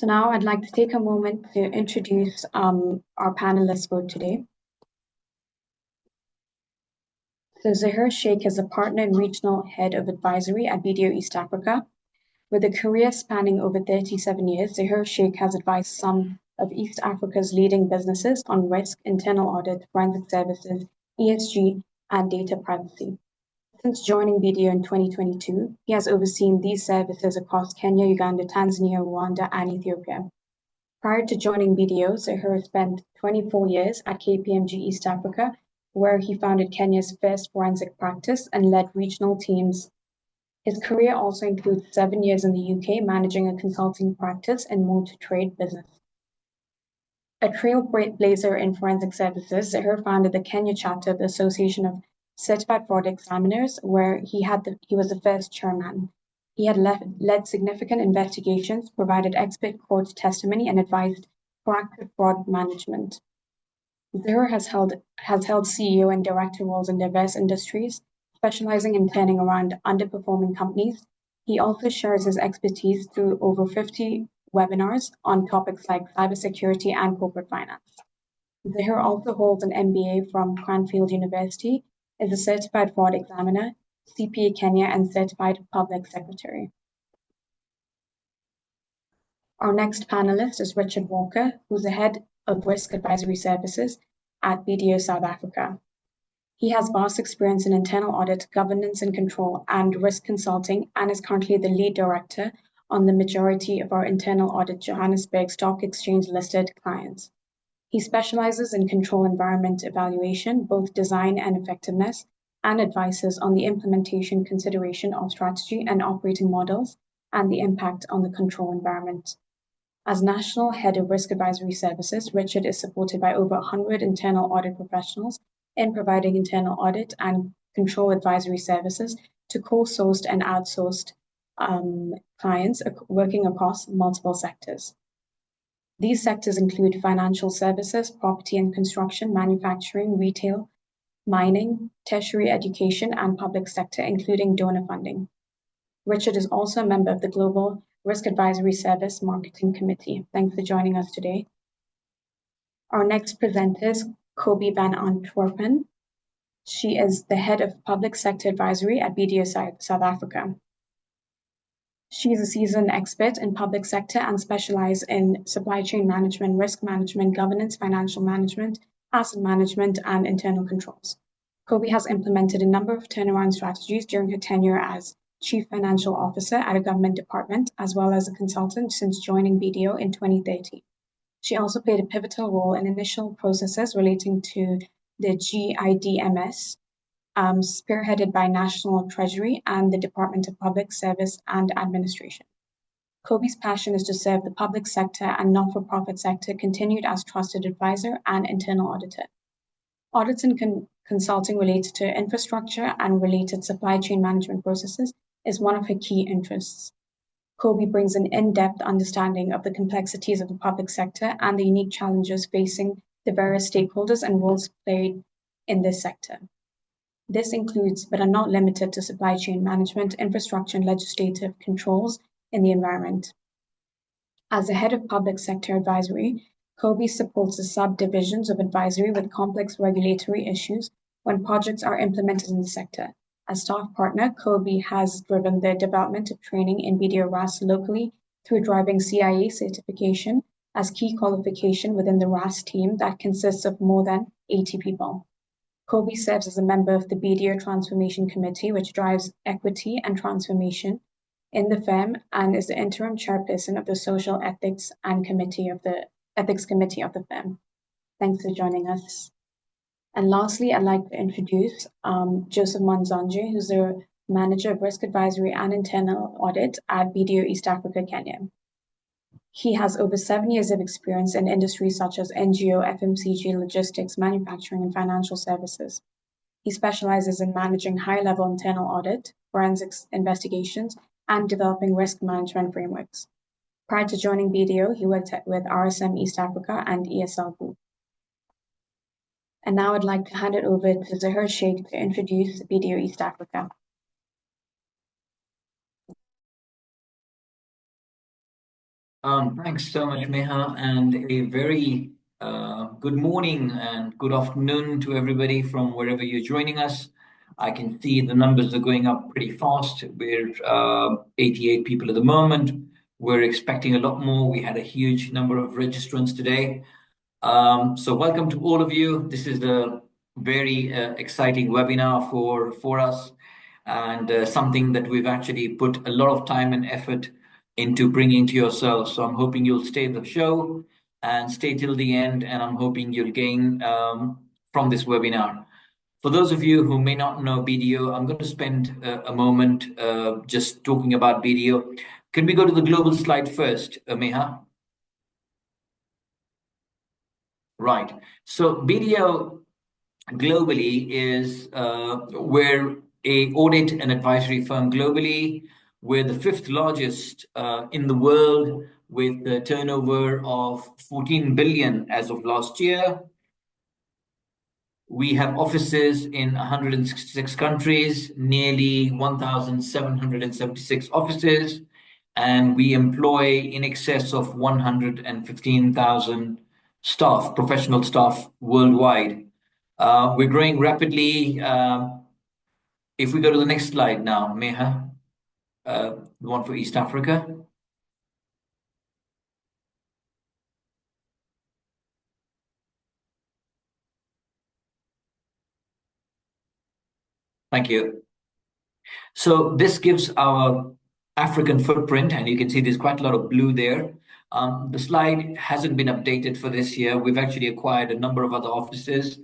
So now I'd like to take a moment to introduce our panelists for today. So Zahir Sheikh is a partner and regional head of advisory at BDO East Africa. With a career spanning over 37 years, Zahir Sheikh has advised some of East Africa's leading businesses on risk, internal audit, forensic services, ESG, and data privacy. Since joining BDO in 2022, he has overseen these services across Kenya, Uganda, Tanzania, Rwanda, and Ethiopia. Prior to joining BDO, Zahir spent 24 years at KPMG East Africa, where he founded Kenya's first forensic practice and led regional teams. His career also includes 7 years in the UK, managing a consulting practice in motor trade business. A trailblazer in forensic services, Zahir founded the Kenya chapter of the Association of Certified Fraud Examiners, where he was the first chairman. He had led significant investigations, provided expert court testimony, and advised proactive fraud management. Zahir has held CEO and director roles in diverse industries, specializing in turning around underperforming companies. He also shares his expertise through over 50 webinars on topics like cybersecurity and corporate finance. Zahir also holds an MBA from Cranfield University, is a certified fraud examiner, CPA Kenya, and certified public secretary. Our next panelist is Richard Walker, who's the head of risk advisory services at BDO South Africa. He has vast experience in internal audit, governance and control, and risk consulting, and is currently the lead director on the majority of our internal audit Johannesburg Stock Exchange listed clients. He specializes in control environment evaluation, both design and effectiveness, and advises on the implementation consideration of strategy and operating models and the impact on the control environment. As National Head of Risk Advisory Services, Richard is supported by over 100 internal audit professionals in providing internal audit and control advisory services to co-sourced and outsourced clients working across multiple sectors. These sectors include financial services, property and construction, manufacturing, retail, mining, tertiary education, and public sector, including donor funding. Richard is also a member of the Global Risk Advisory Service Marketing Committee. Thanks for joining us today. Our next presenter is Kobe van Antwerpen. She is the head of Public Sector Advisory at BDO South Africa. She is a seasoned expert in public sector and specializes in supply chain management, risk management, governance, financial management, asset management, and internal controls. Kobe has implemented a number of turnaround strategies during her tenure as Chief Financial Officer at a government department, as well as a consultant since joining BDO in 2013. She also played a pivotal role in initial processes relating to the GIDMS, spearheaded by National Treasury and the Department of Public Service and Administration. Kobe's passion is to serve the public sector and not-for-profit sector, continued as trusted advisor and internal auditor. Audits and consulting related to infrastructure and related supply chain management processes is one of her key interests. Kobe brings an in-depth understanding of the complexities of the public sector and the unique challenges facing the various stakeholders and roles played in this sector. This includes, but are not limited to, supply chain management, infrastructure, and legislative controls in the environment. As the head of public sector advisory, Kobe supports the subdivisions of advisory with complex regulatory issues when projects are implemented in the sector. As staff partner, Kobe has driven the development of training in BDO RAS locally through driving CIA certification as key qualification within the RAS team that consists of more than 80 people. Kobe serves as a member of the BDO Transformation Committee, which drives equity and transformation in the firm, and is the interim chairperson of the Social Ethics and Ethics Committee of the firm. Thanks for joining us. And lastly, I'd like to introduce Joseph Manzanje, who's the Manager of Risk Advisory and Internal Audit at BDO East Africa, Kenya. He has over 7 years of experience in industries such as NGO, FMCG, logistics, manufacturing, and financial services. He specializes in managing high-level internal audit, forensics investigations, and developing risk management frameworks. Prior to joining BDO, he worked with RSM East Africa and ESL Group. And now I'd like to hand it over to Zahir Sheikh to introduce BDO East Africa. Thanks so much, Meha, and a very good morning and good afternoon to everybody from wherever you're joining us. I can see the numbers are going up pretty fast. We're 88 people at the moment. We're expecting a lot more. We had a huge number of registrants today. So welcome to all of you. This is a very exciting webinar for us, and something that we've actually put a lot of time and effort into bringing to yourselves. So I'm hoping you'll stay the show and stay till the end, and I'm hoping you'll gain from this webinar. For those of you who may not know BDO, I'm going to spend a moment just talking about BDO. Can we go to the global slide first, Meha? Right. So BDO globally is we're a audit and advisory firm globally. We're the fifth largest in the world with a turnover of 14 billion as of last year. We have offices in 166 countries, nearly 1,776 offices, and we employ in excess of 115,000 staff, professional staff worldwide. We're growing rapidly. If we go to the next slide now, Meha, the one for East Africa. Thank you. So this gives our African footprint, and you can see there's quite a lot of blue there. The slide hasn't been updated for this year. We've actually acquired a number of other offices.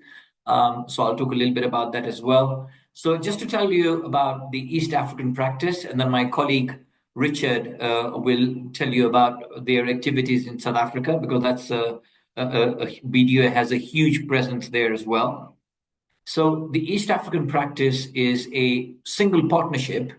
So I'll talk a little bit about that as well. So just to tell you about the East African practice, and then my colleague Richard will tell you about their activities in South Africa, because that's BDO has a huge presence there as well. So the East African practice is a single partnership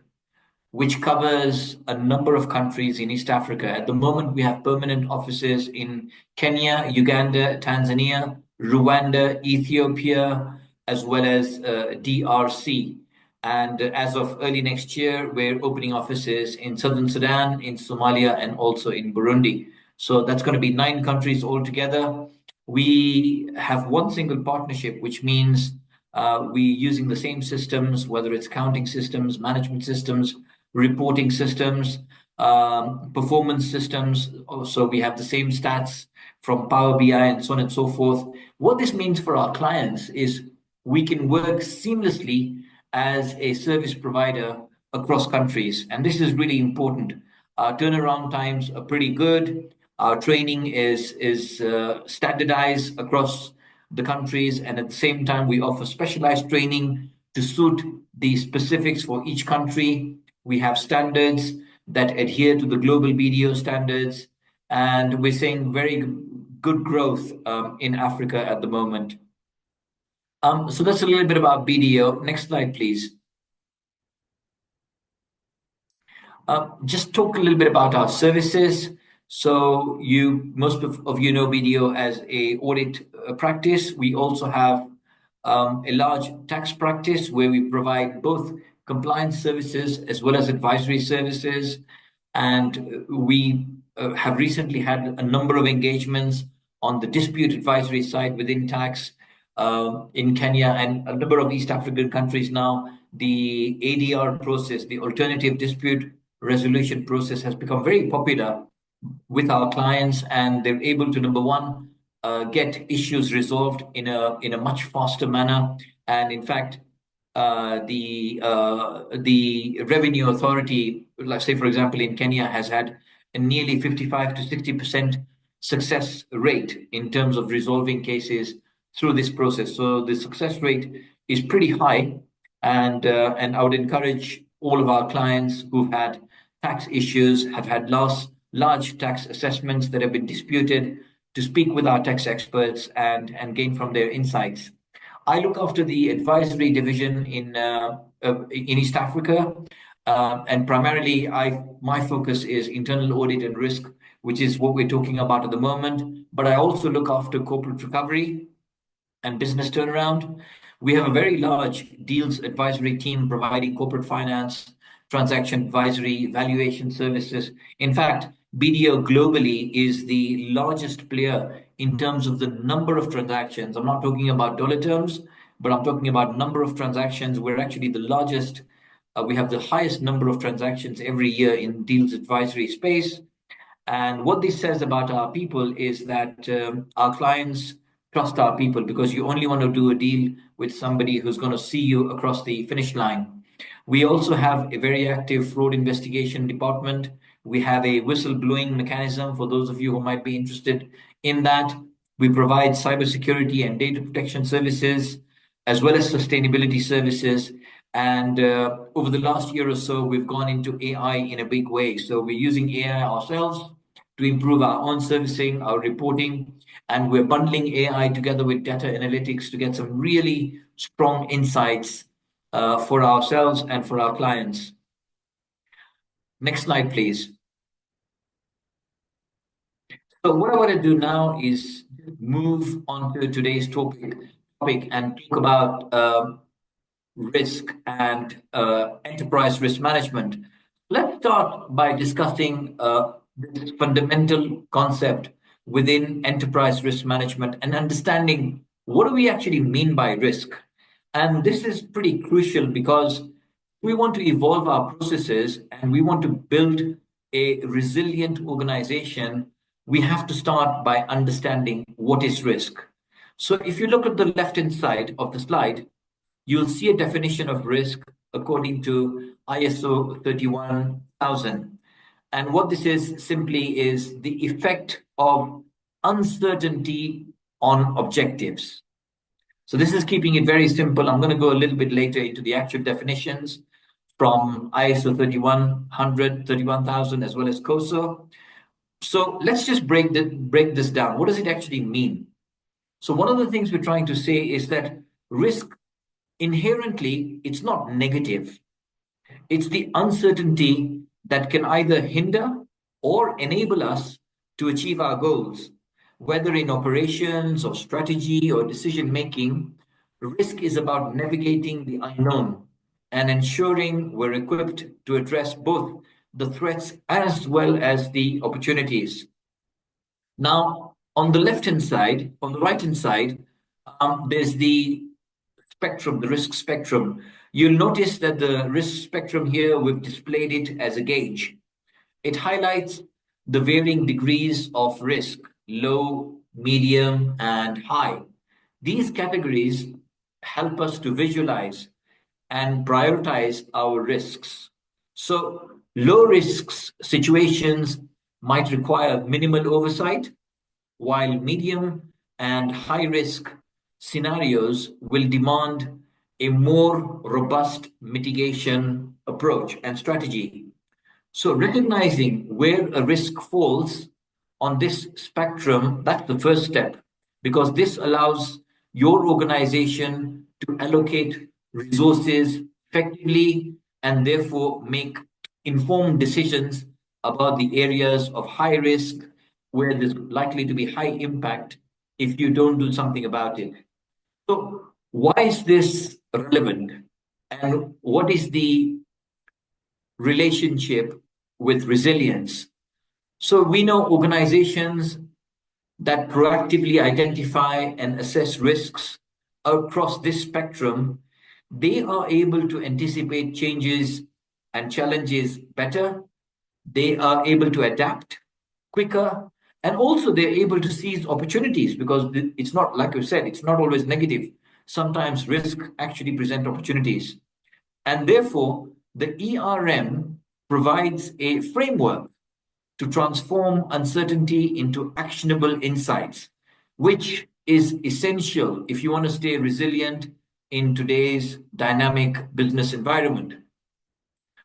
which covers a number of countries in East Africa. At the moment, we have permanent offices in Kenya, Uganda, Tanzania, Rwanda, Ethiopia, as well as DRC. And as of early next year, we're opening offices in Southern Sudan, in Somalia, and also in Burundi. So that's going to be 9 countries altogether. We have one single partnership, which means we're using the same systems, whether it's accounting systems, management systems, reporting systems, performance systems. So we have the same stats from Power BI and so on and so forth. What this means for our clients is we can work seamlessly as a service provider across countries. And this is really important. Our turnaround times are pretty good. Our training is standardized across the countries, and at the same time, we offer specialized training to suit the specifics for each country. We have standards that adhere to the global BDO standards, and we're seeing very good growth in Africa at the moment. So that's a little bit about BDO. Next slide, please. Just talk a little bit about our services. So most of you know BDO as a audit practice. We also have a large tax practice where we provide both compliance services as well as advisory services. And we have recently had a number of engagements on the dispute advisory side within tax in Kenya and a number of East African countries now. The ADR process, the alternative dispute resolution process, has become very popular with our clients, and they're able to, number one, get issues resolved in a much faster manner. And in fact, the revenue authority, let's say for example in Kenya, has had a nearly 55 to 60% success rate in terms of resolving cases through this process. So the success rate is pretty high, and I would encourage all of our clients who've had tax issues, have had large tax assessments that have been disputed, to speak with our tax experts and gain from their insights. I look after the advisory division in East Africa, and primarily my focus is internal audit and risk, which is what we're talking about at the moment. But I also look after corporate recovery and business turnaround. We have a very large deals advisory team providing corporate finance, transaction advisory, valuation services. In fact, BDO globally is the largest player in terms of the number of transactions. I'm not talking about dollar terms, but I'm talking about number of transactions. We're actually the largest. We have the highest number of transactions every year in deals advisory space. And what this says about our people is that our clients trust our people, because you only want to do a deal with somebody who's going to see you across the finish line. We also have a very active fraud investigation department. We have a whistleblowing mechanism for those of you who might be interested in that. We provide cybersecurity and data protection services, as well as sustainability services. And over the last year or so, we've gone into AI in a big way. So we're using AI ourselves to improve our own servicing, our reporting, and we're bundling AI together with data analytics to get some really strong insights for ourselves and for our clients. Next slide, please. So what I want to do now is move on to today's topic and talk about risk and enterprise risk management. Let's start by discussing this fundamental concept within enterprise risk management and understanding what do we actually mean by risk. And this is pretty crucial because we want to evolve our processes and we want to build a resilient organization. We have to start by understanding what is risk. So if you look at the left-hand side of the slide, you'll see a definition of risk according to ISO 31000. And what this is simply is the effect of uncertainty on objectives. So this is keeping it very simple. I'm going to go a little bit later into the actual definitions from ISO 31000, 31000, as well as COSO. So let's just break this down. What does it actually mean? So one of the things we're trying to say is that risk inherently, it's not negative. It's the uncertainty that can either hinder or enable us to achieve our goals. Whether in operations or strategy or decision making, risk is about navigating the unknown and ensuring we're equipped to address both the threats as well as the opportunities. Now, on the left-hand side, on the right-hand side, there's the spectrum, the risk spectrum. You'll notice that the risk spectrum here, we've displayed it as a gauge. It highlights the varying degrees of risk, low, medium, and high. These categories help us to visualize and prioritize our risks. So low risks situations might require minimal oversight, while medium and high risk scenarios will demand a more robust mitigation approach and strategy. So recognizing where a risk falls on this spectrum, that's the first step, because this allows your organization to allocate resources effectively and therefore make informed decisions about the areas of high risk where there's likely to be high impact if you don't do something about it. So why is this relevant? And what is the relationship with resilience? So we know organizations that proactively identify and assess risks across this spectrum, they are able to anticipate changes and challenges better. They are able to adapt quicker, and also they're able to seize opportunities, because it's not, like you said, it's not always negative. Sometimes risk actually present opportunities. And therefore, the ERM provides a framework to transform uncertainty into actionable insights, which is essential if you want to stay resilient in today's dynamic business environment.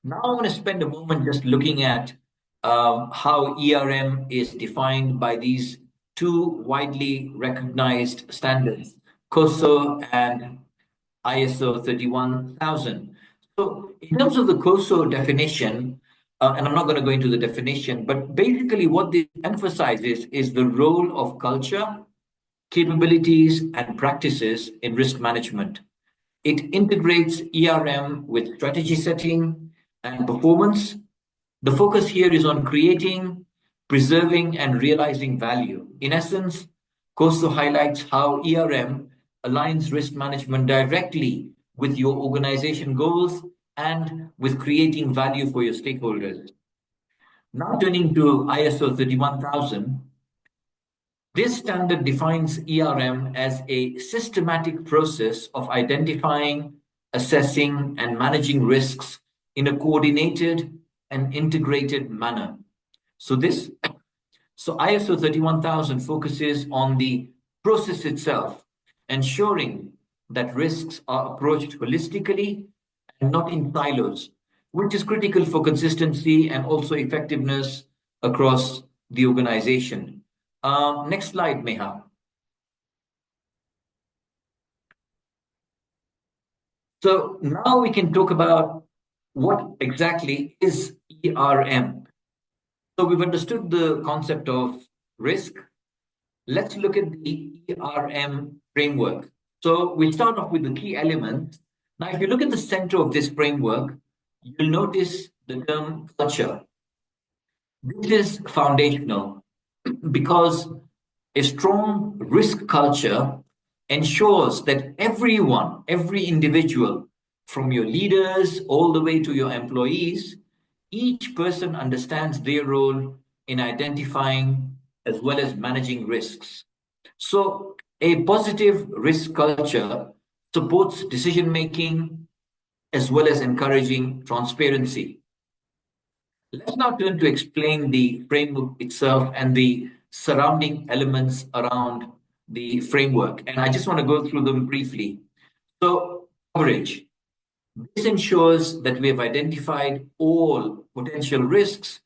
Now I want to spend a moment just looking at how ERM is defined by these two widely recognized standards, COSO and ISO 31000. So in terms of the COSO definition, and I'm not going to go into the definition, but basically what this emphasizes is the role of culture, capabilities, and practices in risk management. It integrates ERM with strategy setting and performance. The focus here is on creating preserving and realizing value. In essence, COSO highlights how ERM aligns risk management directly with your organization goals and with creating value for your stakeholders. Now turning to ISO 31000, this standard defines ERM as a systematic process of identifying, assessing, and managing risks in a coordinated and integrated manner. So ISO 31000 focuses on the process itself, ensuring that risks are approached holistically and not in silos, which is critical for consistency and also effectiveness across the organization. Next slide, Meha. So now we can talk about what exactly is ERM. So we've understood the concept of risk. Let's look at the ERM framework. So we start off with the key elements. Now, if you look at the center of this framework, you'll notice the term culture. This is foundational because a strong risk culture ensures that everyone, every individual, from your leaders all the way to your employees, each person understands their role in identifying as well as managing risks. So, a positive risk culture supports decision making as well as encouraging transparency. Let's now turn to explain the framework itself and the surrounding elements around the framework. And I just want to go through them briefly. So, coverage. This ensures that we have identified all potential risks,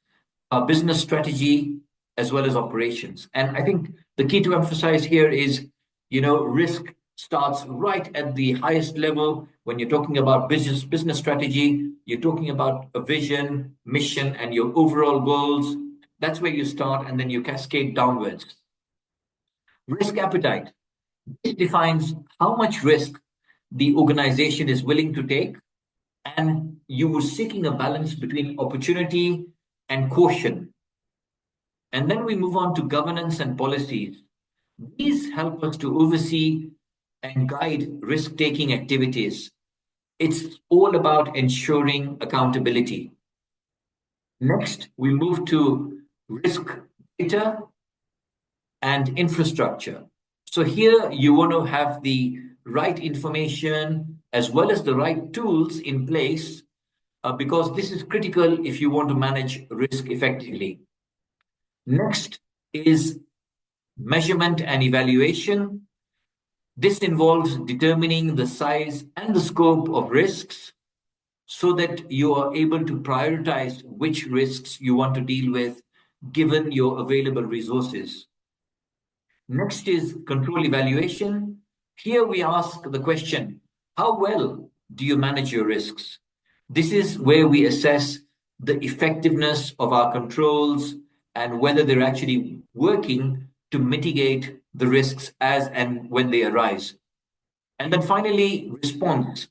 our business strategy, as well as operations. And I think the key to emphasize here is, risk starts right at the highest level. When you're talking about business strategy, you're talking about a vision, mission, and your overall goals. That's where you start, and then you cascade downwards. Risk appetite. This defines how much risk the organization is willing to take, and you were seeking a balance between opportunity and caution. And then we move on to governance and policies. These help us to oversee and guide risk-taking activities. It's all about ensuring accountability. Next, we move to risk data and infrastructure. So here you want to have the right information as well as the right tools in place because this is critical if you want to manage risk effectively. Next is measurement and evaluation. This involves determining the size and the scope of risks so that you are able to prioritize which risks you want to deal with given your available resources. Next is control evaluation. Here we ask the question, how well do you manage your risks? This is where we assess the effectiveness of our controls and whether they're actually working to mitigate the risks as and when they arise. And then finally, response.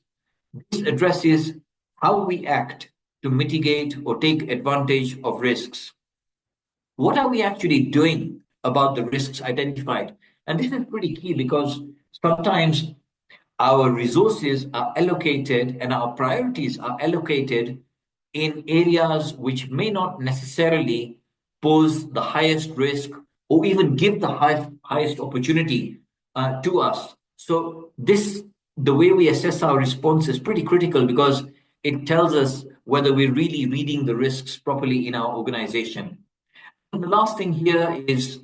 This addresses how we act to mitigate or take advantage of risks. What are we actually doing about the risks identified? And this is pretty key because sometimes our resources are allocated and our priorities are allocated in areas which may not necessarily pose the highest risk or even give the highest opportunity to us. So the way we assess our response is pretty critical because it tells us whether we're really reading the risks properly in our organization. And the last thing here is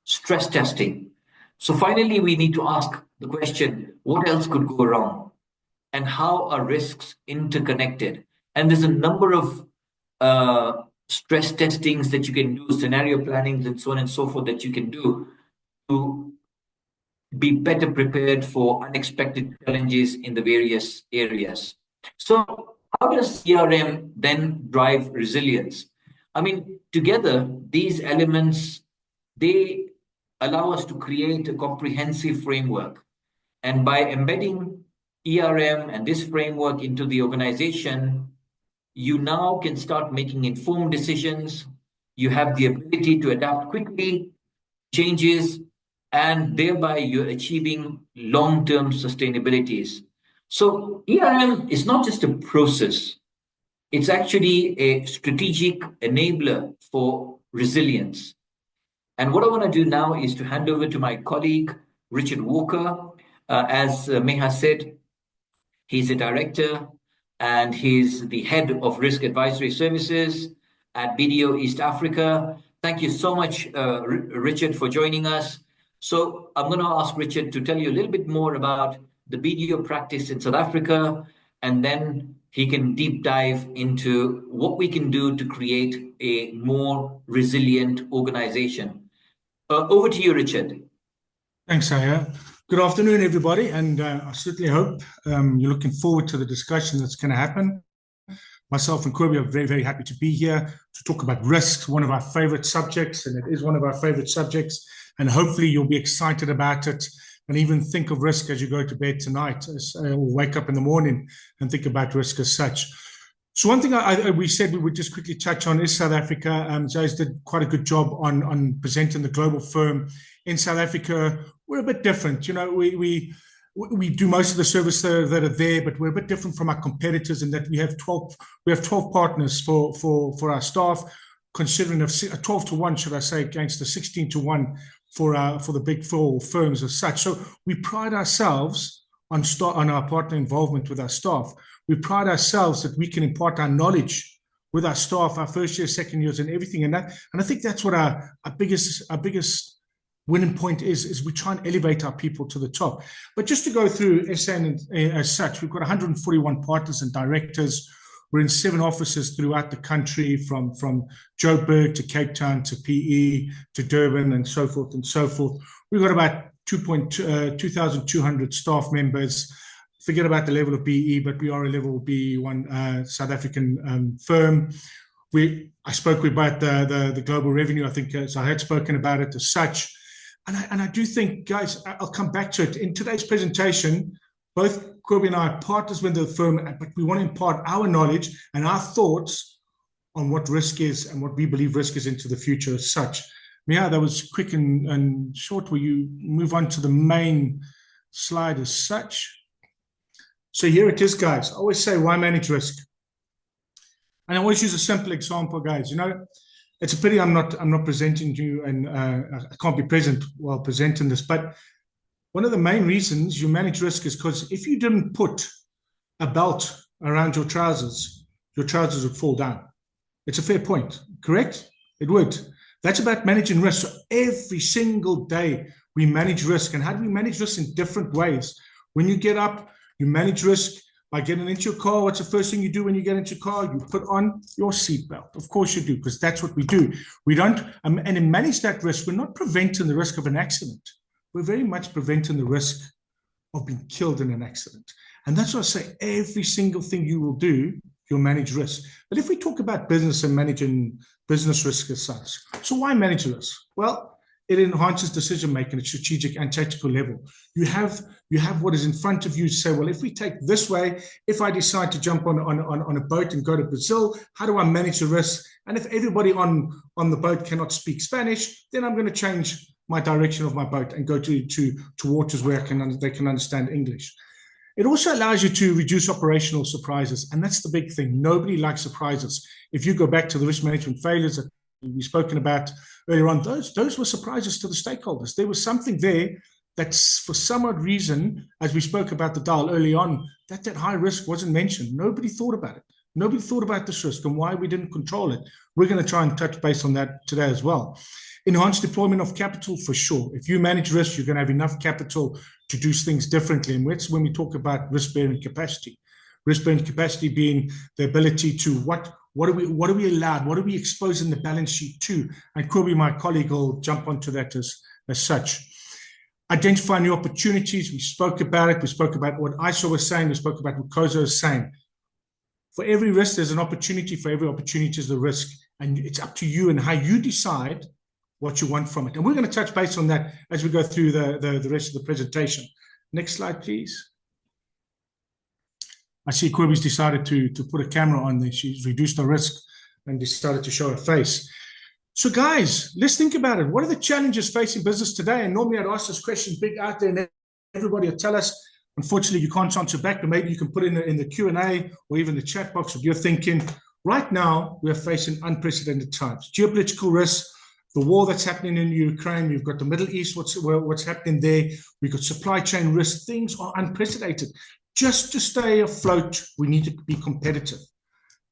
stress testing. So finally, we need to ask the question, what else could go wrong? And how are risks interconnected? And there's a number of stress testings that you can do, scenario plannings and so on and so forth that you can do to be better prepared for unexpected challenges in the various areas. So how does CRM then drive resilience? I mean, together, these elements, they allow us to create a comprehensive framework. And by embedding ERM and this framework into the organization, you now can start making informed decisions, you have the ability to adapt quickly, changes, and thereby you're achieving long-term sustainabilities. So ERM is not just a process, it's actually a strategic enabler for resilience. And what I want to do now is to hand over to my colleague, Richard Walker. As Meha said, he's a director and he's the head of risk advisory services at BDO East Africa. Thank you so much, Richard, for joining us. So I'm going to ask Richard to tell you a little bit more about the BDO practice in South Africa, and then he can deep dive into what we can do to create a more resilient organization. Over to you, Richard. Thanks, Aya. Good afternoon, everybody, and I certainly hope you're looking forward to the discussion that's going to happen. Myself and Kobe are very, very happy to be here to talk about risk, one of our favorite subjects, and it is one of our favorite subjects, and hopefully you'll be excited about it and even think of risk as you go to bed tonight, or wake up in the morning and think about risk as such. So one thing we said we would just quickly touch on is South Africa. Jay's did quite a good job on presenting the global firm. In South Africa, we're a bit different. You know, we do most of the service that are there, but we're a bit different from our competitors in that we have 12 partners for our staff, considering a 12 to 1, should I say, against the 16 to 1 for the big four firms as such. So we pride ourselves on our partner involvement with our staff. We pride ourselves that we can impart our knowledge with our staff, our first year, second years, and everything. And I think that's what our biggest winning point is we try and elevate our people to the top. But just to go through SN as such, we've got 141 partners and directors. We're in 7 offices throughout the country, from Joburg to Cape Town to PE to Durban and so forth and so forth. We've got about 2,200 staff members. Forget about the level of BE, but we are a level BE1 South African firm. I spoke about the global revenue. I think so I had spoken about it as such. And I do think, guys, I'll come back to it. In today's presentation, both Kobe and I are partners with the firm, but we want to impart our knowledge and our thoughts on what risk is and what we believe risk is into the future as such. Yeah, that was quick and short. Will you move on to the main slide as such? So here it is, guys. I always say, why manage risk? And I always use a simple example, guys. You know, it's a pity I'm not presenting to you, and I can't be present while presenting this. But one of the main reasons you manage risk is because if you didn't put a belt around your trousers would fall down. It's a fair point, correct? It would. That's about managing risk. So every single day we manage risk. And how do we manage risk? In different ways. When you get up, you manage risk by getting into your car. What's the first thing you do when you get into your car? You put on your seatbelt. Of course you do, because that's what we do. We don't, and in manage that risk, we're not preventing the risk of an accident. We're very much preventing the risk of being killed in an accident. And that's what I say, every single thing you will do, you'll manage risk. But if we talk about business and managing business risk as such, so why manage risk? Well, it enhances decision-making at strategic and tactical level. You have what is in front of you. Say, well, if we take this way, if I decide to jump on a boat and go to Brazil, how do I manage the risk? And if everybody on the boat cannot speak Spanish, then I'm going to change my direction of my boat and go to waters where they can understand English. It also allows you to reduce operational surprises, and that's the big thing. Nobody likes surprises. If you go back to the risk management failures that we've spoken about earlier on, those were surprises to the stakeholders. There was something there that's, for some odd reason, as we spoke about the dial early on, that high risk wasn't mentioned. Nobody thought about it. Nobody thought about this risk and why we didn't control it. We're going to try and touch base on that today as well. Enhanced deployment of capital, for sure. If you manage risk, you're going to have enough capital to do things differently. And that's when we talk about risk-bearing capacity. Risk-bearing capacity being the ability to what are we allowed? What are we exposing the balance sheet to? And Kobe, my colleague, will jump onto that as such. Identify new opportunities. We spoke about it. We spoke about what Aisha was saying. We spoke about what Kozo was saying. For every risk, there's an opportunity. For every opportunity is the risk. And it's up to you and how you decide what you want from it. And we're going to touch base on that as we go through the rest of the presentation. Next slide, please. I see Kobe's decided to put a camera on there. She's reduced her risk and decided to show her face. So guys, let's think about it. What are the challenges facing business today? And normally I'd ask this question big out there and everybody will tell us. Unfortunately, you can't answer back, but maybe you can put in the Q&A or even the chat box what you're thinking. Right now, we're facing unprecedented times. Geopolitical risks, the war that's happening in Ukraine, you've got the Middle East, what's happening there. We've got supply chain risks. Things are unprecedented. Just to stay afloat, we need to be competitive.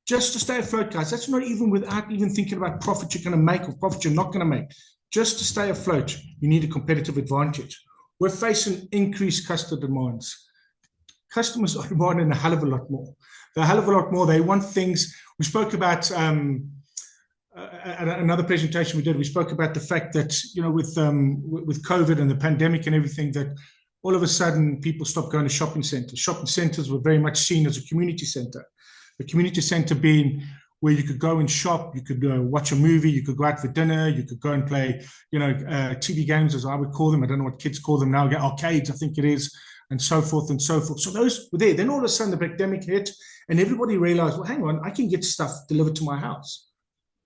Just to stay afloat, guys. That's not even without even thinking about profit you're going to make or profit you're not going to make. Just to stay afloat, you need a competitive advantage. We're facing increased customer demands. Customers are demanding a hell of a lot more. A hell of a lot more. They want things. We spoke about another presentation we did. We spoke about the fact that, you know, with COVID and the pandemic and everything, that all of a sudden people stopped going to shopping centers. Shopping centers were very much seen as a community center. The community center being where you could go and shop, you could watch a movie, you could go out for dinner, you could go and play, you know, TV games, as I would call them. I don't know what kids call them now, arcades, I think it is, and so forth and so forth. So those were there. Then all of a sudden the pandemic hit and everybody realized, well, hang on, I can get stuff delivered to my house.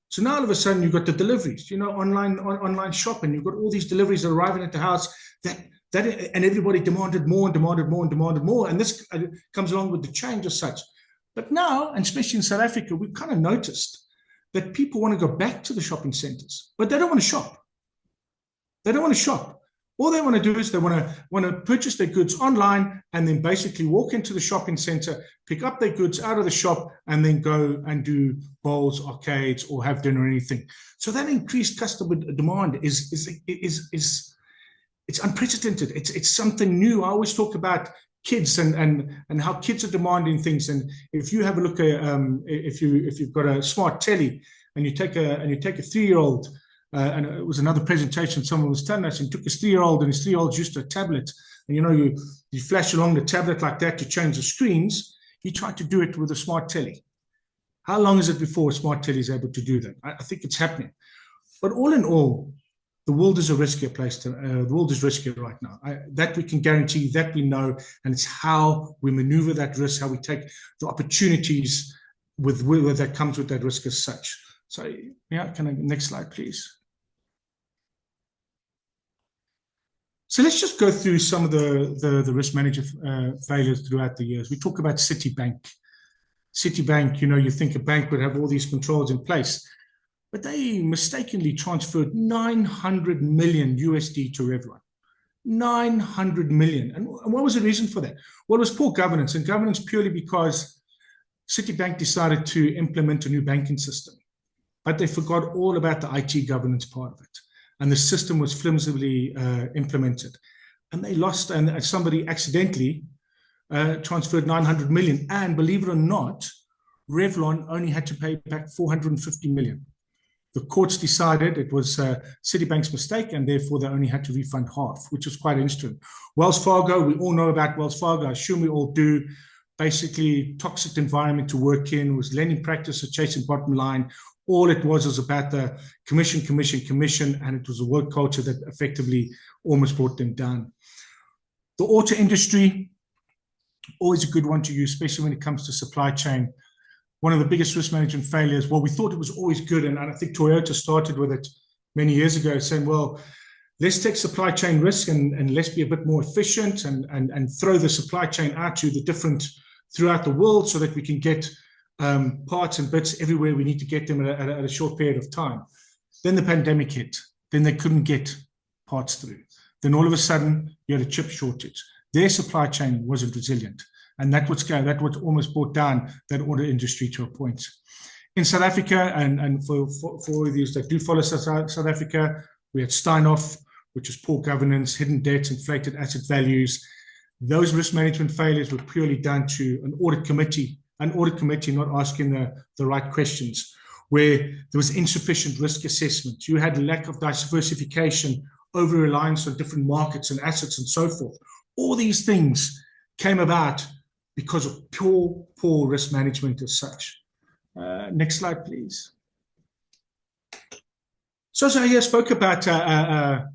So now all of a sudden you've got the deliveries, you know, online shopping. You've got all these deliveries arriving at the house and everybody demanded more and demanded more and demanded more. And this comes along with the change as such. But now, and especially in South Africa, we've kind of noticed that people want to go back to the shopping centers, but they don't want to shop. They don't want to shop. All they want to do is they want to purchase their goods online and then basically walk into the shopping center, pick up their goods out of the shop, and then go and do bowls, arcades, or have dinner or anything. So that increased customer demand is it's unprecedented. It's something new. I always talk about kids and how kids are demanding things. And if you have a look at if you've got a smart telly and you take a 3-year-old, and it was another presentation someone was telling us, and took his 3-year-old and his 3-year-old's used to a tablet, and you know you flash along the tablet like that to change the screens. He tried to do it with a smart telly. How long is it before a smart telly is able to do that? I think it's happening. But all in all, the world is a riskier place. The world is riskier right now. That we can guarantee, that we know, and it's how we maneuver that risk, how we take the opportunities with that comes with that risk as such. So, yeah, next slide, please. So let's just go through some of the risk manager failures throughout the years. We talk about Citibank. Citibank, you know, you think a bank would have all these controls in place, but they mistakenly transferred 900 million USD to Revlon. 900 million. And what was the reason for that? Well, it was poor governance, and governance purely because Citibank decided to implement a new banking system, but they forgot all about the IT governance part of it. And the system was flimsily implemented. And they lost, and somebody accidentally transferred 900 million. And believe it or not, Revlon only had to pay back 450 million. The courts decided it was Citibank's mistake, and therefore they only had to refund half, which was quite interesting. Wells Fargo, we all know about Wells Fargo. I assume we all do. Basically, toxic environment to work in, was lending practices, chasing bottom line. All it was about the commission, and it was a work culture that effectively almost brought them down. The auto industry, always a good one to use, especially when it comes to supply chain. One of the biggest risk management failures, well, we thought it was always good, and I think Toyota started with it many years ago, saying, well, let's take supply chain risk and let's be a bit more efficient and throw the supply chain out to the different throughout the world so that we can get parts and bits everywhere we need to get them at a short period of time. Then the pandemic hit. Then they couldn't get parts through. Then all of a sudden, you had a chip shortage. Their supply chain wasn't resilient. And that what almost brought down that auto industry to a point. In South Africa, and for those that do follow South Africa, we had Steinhoff, which is poor governance, hidden debts, inflated asset values. Those risk management failures were purely down to an audit committee not asking the right questions, where there was insufficient risk assessment. You had lack of diversification, over-reliance on different markets and assets and so forth. All these things came about because of poor risk management as such. Next slide, please. So I spoke about a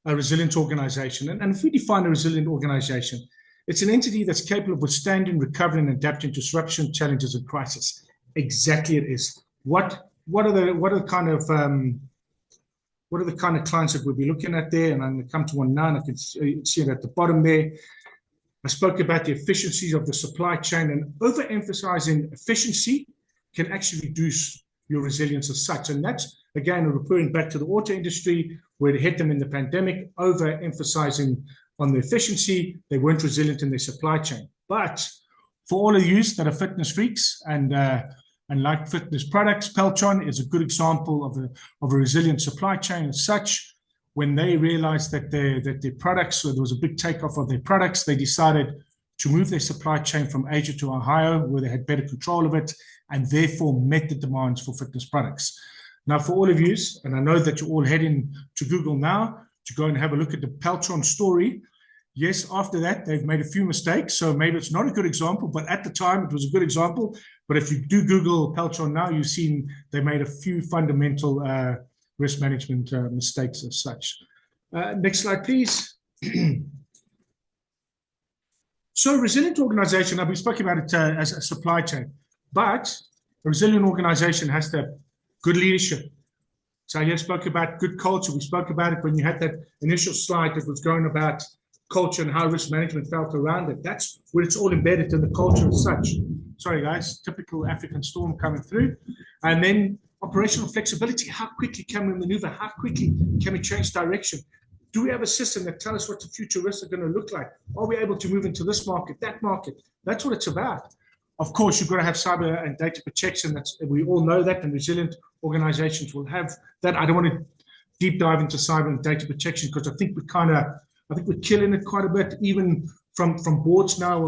resilient organization. And if we define a resilient organization, it's an entity that's capable of withstanding, recovering, and adapting to disruption, challenges, and crisis. Exactly it is. What are the kind of What are the kind of clients that we'll be looking at there? And I'm going to come to one now, and I can see it at the bottom there. I spoke about the efficiencies of the supply chain, and overemphasizing efficiency can actually reduce your resilience as such. And that's, again, referring back to the auto industry, where it hit them in the pandemic, overemphasizing on the efficiency. They weren't resilient in their supply chain. But for all of you that are fitness freaks and like fitness products, Peltron is a good example of a resilient supply chain as such. When they realized that their products, so there was a big takeoff of their products, they decided to move their supply chain from Asia to Ohio, where they had better control of it, and therefore met the demands for fitness products. Now, for all of you, and I know that you're all heading to Google now to go and have a look at the Peltron story. Yes, after that, they've made a few mistakes, so maybe it's not a good example, but at the time, it was a good example. But if you do Google Peltron now, you've seen they made a few fundamental risk management mistakes as such. Next slide, please. So resilient organization, now we spoke about it as a supply chain, but a resilient organization has to have good leadership. So I spoke about good culture. We spoke about it when you had that initial slide that was going about culture and how risk management felt around it. That's where it's all embedded in the culture as such. Sorry, guys, typical African storm coming through. And then operational flexibility. How quickly can we maneuver? How quickly can we change direction? Do we have a system that tells us what the future risks are going to look like? Are we able to move into this market, that market? That's what it's about. Of course, you've got to have cyber and data protection. We all know that, and resilient organizations will have that. I don't want to deep dive into cyber and data protection because I think we're killing it quite a bit. Even from boards now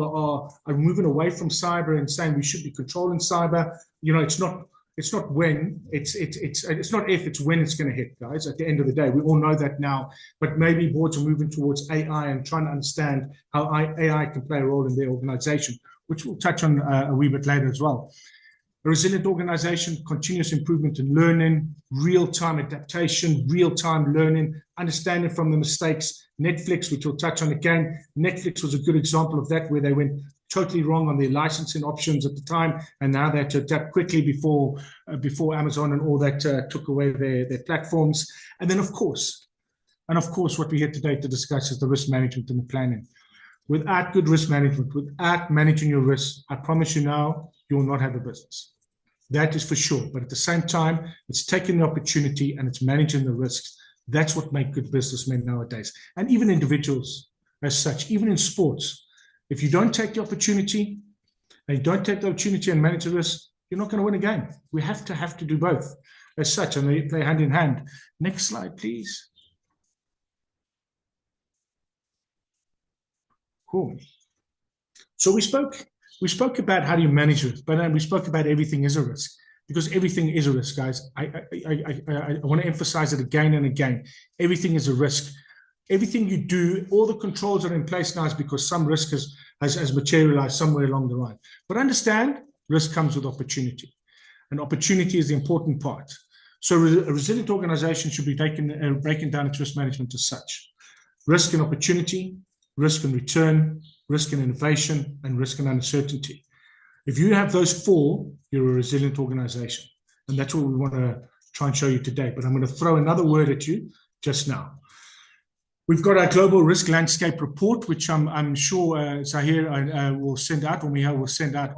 are moving away from cyber and saying we should be controlling cyber. You know, it's not when, it's not if, it's when it's going to hit, guys. At the end of the day, we all know that now. But maybe boards are moving towards AI and trying to understand how AI can play a role in their organization, which we'll touch on a wee bit later as well. A resilient organization, continuous improvement in learning, real-time adaptation, real-time learning, understanding from the mistakes. Netflix, which we'll touch on again. Netflix was a good example of that, where they went totally wrong on their licensing options at the time, and now they had to adapt quickly before Amazon and all that took away their platforms. And then, of course, what we're here today to discuss is the risk management and the planning. Without good risk management, without managing your risks, I promise you now, you will not have a business. That is for sure. But at the same time, it's taking the opportunity and it's managing the risks. That's what makes good businessmen nowadays. And even individuals as such, even in sports. If you don't take the opportunity and you don't take the opportunity and manage the risk, you're not going to win a game. We have to do both as such, and they play hand in hand. Next slide, please. Cool. So we spoke about how do you manage risk, but we spoke about everything is a risk, because everything is a risk, guys. I want to emphasize it again and again. Everything is a risk. Everything you do, all the controls are in place now is because some risk has materialized somewhere along the line. But understand, risk comes with opportunity, and opportunity is the important part. So a resilient organization should be breaking down its risk management as such: risk and opportunity, risk and return, risk and innovation, and risk and uncertainty. If you have those four, you're a resilient organization. And that's what we want to try and show you today. But I'm going to throw another word at you just now. We've got our global risk landscape report, which I'm sure Zahir will send out, or Miha will send out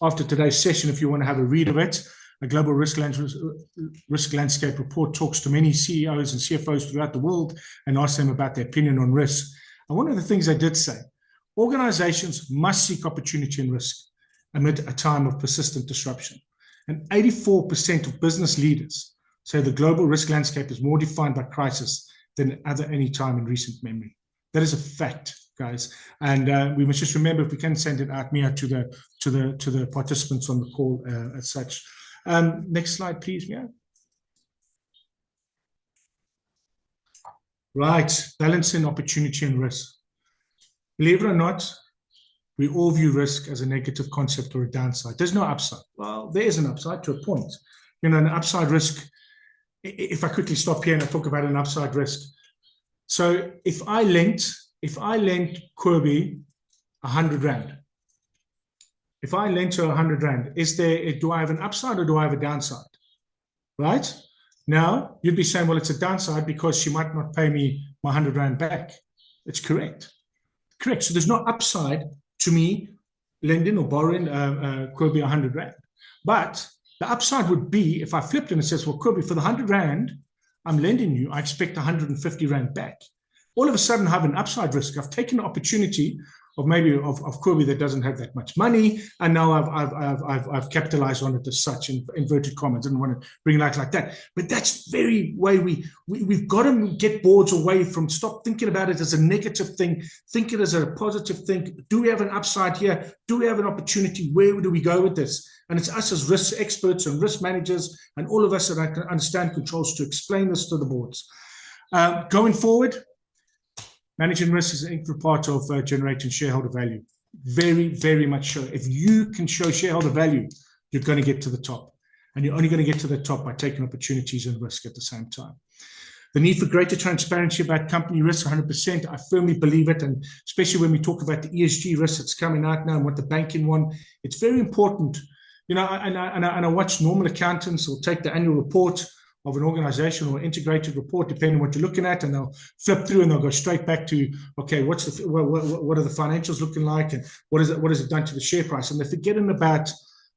after today's session, if you want to have a read of it. A global risk landscape report talks to many CEOs and CFOs throughout the world and asks them about their opinion on risk. And one of the things I did say, organizations must seek opportunity and risk amid a time of persistent disruption. And 84% of business leaders say the global risk landscape is more defined by crisis than any time in recent memory. That is a fact, guys. And we must just remember, if we can send it out, Mia, to the participants on the call as such. Next slide, please, Mia. Right, balancing opportunity and risk. Believe it or not, we all view risk as a negative concept or a downside. There's no upside. Well, there is an upside to a point. You know, an upside risk, if I quickly stop here and I talk about an upside risk. So if I lent Kirby 100 Rand, if I lent her 100 Rand, do I have an upside or do I have a downside? right? Now, you'd be saying, well, it's a downside because she might not pay me my 100 Rand back. It's correct. Correct. So there's no upside to me lending or borrowing Kobe 100 Rand. But the upside would be if I flipped it and says, well, Kobe, for the 100 Rand I'm lending you, I expect 150 Rand back. All of a sudden, I have an upside risk. I've taken the opportunity of maybe of Kobe that doesn't have that much money, and now I've capitalized on it as such, in inverted commas. I didn't want to bring it like that, but that's very way we've got to get boards away from. Stop thinking about it as a negative thing. Think it as a positive thing. Do we have an upside here? Do we have an opportunity? Where do we go with this? And it's us as risk experts and risk managers and all of us that understand controls to explain this to the boards. Going forward, managing risk is an integral part of generating shareholder value. Very, very much so. If you can show shareholder value, you're going to get to the top. And you're only going to get to the top by taking opportunities and risk at the same time. The need for greater transparency about company risk, 100%. I firmly believe it. And especially when we talk about the ESG risk that's coming out now and what the banking want, it's very important. You know, and I watch normal accountants will take the annual report of an organization or integrated report, depending on what you're looking at, and they'll flip through and they'll go straight back to, okay, what are the financials looking like, and what has it done to the share price? And they're forgetting about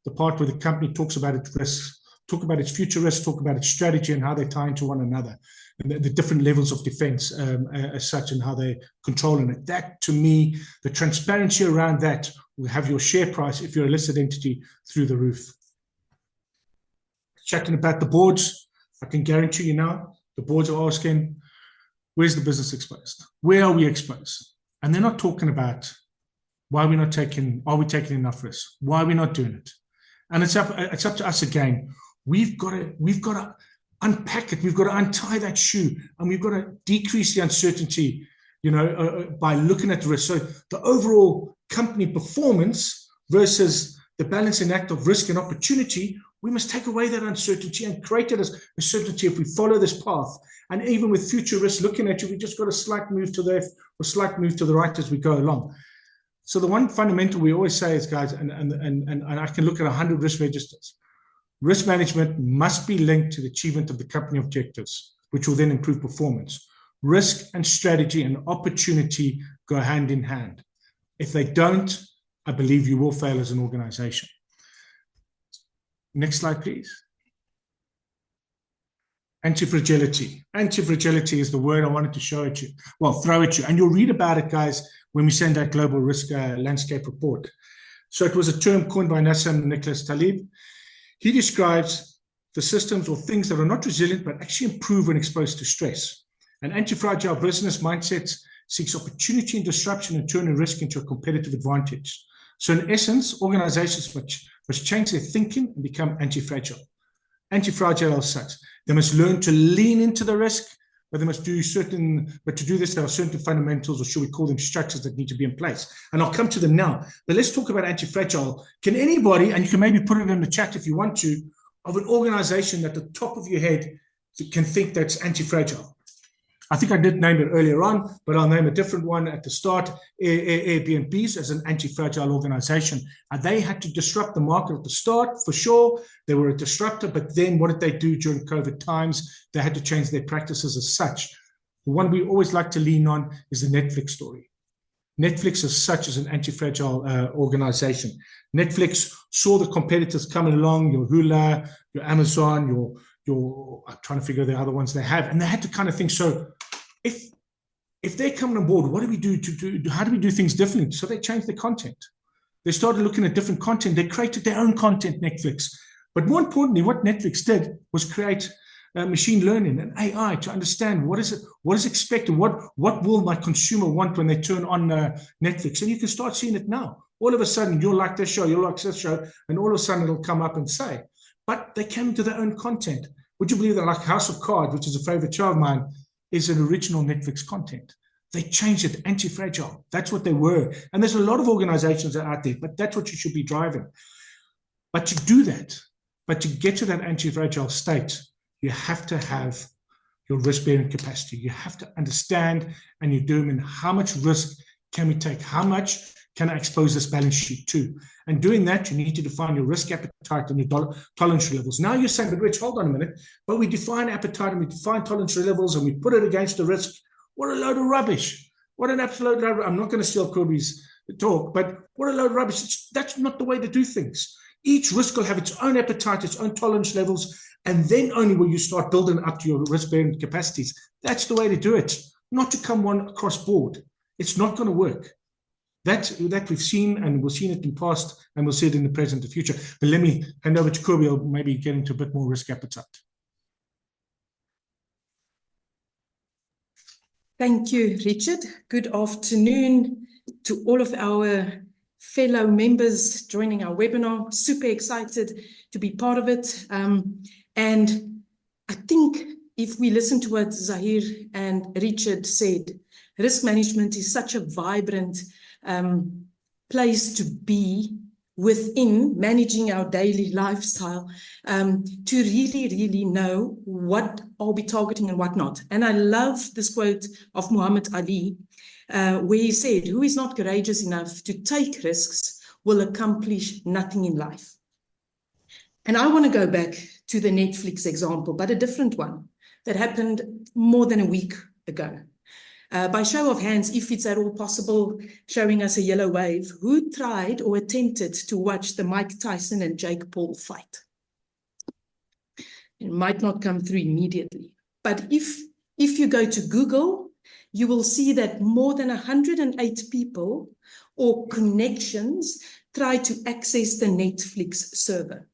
the part where the company talks about its risks, talk about its future risks, talk about its strategy and how they tie into one another, and the different levels of defense as such, and how they're controlling it. That, to me, the transparency around that will have your share price, if you're a listed entity, through the roof. Chatting about the boards, I can guarantee you now, the boards are asking, where's the business exposed? Where are we exposed? And they're not talking about why we're not taking, are we taking enough risk? Why are we not doing it? And it's up to us again. We've got to unpack it. We've got to untie that shoe, and we've got to decrease the uncertainty, you know, by looking at the risk. So the overall company performance versus the balancing act of risk and opportunity, we must take away that uncertainty and create it as a certainty if we follow this path. And even with future risk looking at you, we just got a slight move to the left or slight move to the right as we go along. So the one fundamental we always say is, guys, and I can look at 100 risk registers. Risk management must be linked to the achievement of the company objectives, which will then improve performance. Risk and strategy and opportunity go hand in hand. If they don't, I believe you will fail as an organization. Next slide, please. Anti-fragility. Anti-fragility is the word I wanted to show at you. Well, throw at you. And you'll read about it, guys, when we send that global risk landscape report. So it was a term coined by Nassim Nicholas Taleb. He describes the systems or things that are not resilient, but actually improve when exposed to stress. An anti-fragile business mindset seeks opportunity and disruption and turn a risk into a competitive advantage. So in essence, organizations must change their thinking and become anti-fragile. Anti-fragile as such. They must learn to lean into the risk, but they must do but to do this, there are certain fundamentals, or should we call them structures, that need to be in place. And I'll come to them now. But let's talk about anti-fragile. Can anybody, and you can maybe put it in the chat if you want to, of an organization at the top of your head can think that's anti-fragile? I think I did name it earlier on, but I'll name a different one at the start. Airbnbs as an anti-fragile organization. And they had to disrupt the market at the start, for sure. They were a disruptor, but then what did they do during COVID times? They had to change their practices as such. The one we always like to lean on is the Netflix story. Netflix as such is an anti-fragile organization. Netflix saw the competitors coming along, your Hulu, your Amazon, I'm trying to figure the other ones they have, and they had to kind of think, so if they're coming on board, what do we do how do we do things differently? So they changed their content. They started looking at different content. They created their own content, Netflix. But more importantly, what Netflix did was create machine learning and AI to understand what is expected, what will my consumer want when they turn on Netflix. And you can start seeing it now. All of a sudden, you'll like this show, you'll like this show, and all of a sudden it'll come up and say, but they came into their own content. Would you believe that, like House of Cards, which is a favorite show of mine, is an original Netflix content? They changed it, anti-fragile. That's what they were. And there's a lot of organizations out there, but that's what you should be driving. But to do that, but to get to that anti-fragile state, you have to have your risk-bearing capacity. You have to understand and you determine how much risk can we take, how much can I expose this balance sheet to? And doing that, you need to define your risk appetite and your tolerance levels. Now you're saying, but Rich, hold on a minute. But we define appetite and we define tolerance levels and we put it against the risk. What a load of rubbish. What an absolute load. I'm not going to steal Kobe's talk, but what a load of rubbish. That's not the way to do things. Each risk will have its own appetite, its own tolerance levels, and then only will you start building up to your risk-bearing capacities. That's the way to do it, not to come one across board. It's not going to work. That we've seen, and we've seen it in the past, and we'll see it in the present and future. But let me hand over to Kobe. I'll maybe get into a bit more risk appetite. Thank you, Richard. Good afternoon to all of our fellow members joining our webinar. Super excited to be part of it. And I think if we listen to what Zahir and Richard said, risk management is such a vibrant place to be within managing our daily lifestyle, to really know what are we targeting and what not. And I love this quote of Muhammad Ali, where he said, who is not courageous enough to take risks will accomplish nothing in life. And I want to go back to the Netflix example, but a different one that happened more than a week ago. By show of hands, if it's at all possible, showing us a yellow wave, who tried or attempted to watch the Mike Tyson and Jake Paul fight? It might not come through immediately, but if you go to Google, you will see that more than 108 people or connections tried to access the Netflix server.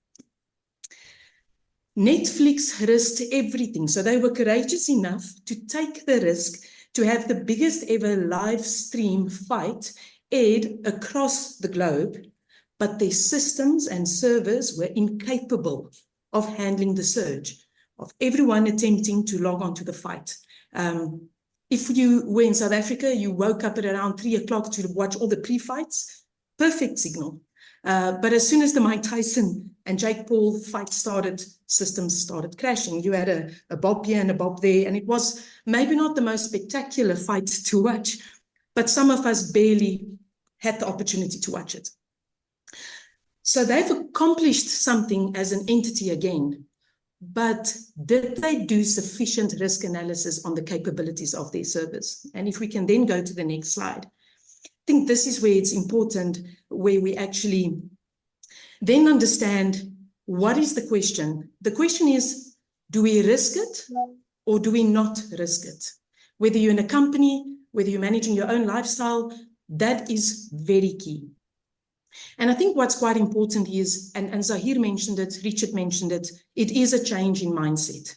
Netflix risked everything, so they were courageous enough to take the risk to have the biggest ever live stream fight aired across the globe, but their systems and servers were incapable of handling the surge of everyone attempting to log on to the fight. If you were in South Africa, you woke up at around 3 o'clock to watch all the pre-fights, perfect signal. But as soon as the Mike Tyson and Jake Paul fight started, systems started crashing. You had a bob here and a bob there, and it was maybe not the most spectacular fight to watch, but some of us barely had the opportunity to watch it. So they've accomplished something as an entity again, but did they do sufficient risk analysis on the capabilities of their servers? And if we can then go to the next slide. I think this is where it's important, where we actually then understand what is the question. The question is, do we risk it or do we not risk it? Whether you're in a company, whether you're managing your own lifestyle, that is very key. And I think what's quite important is, and Zahir mentioned it, Richard mentioned it, it is a change in mindset.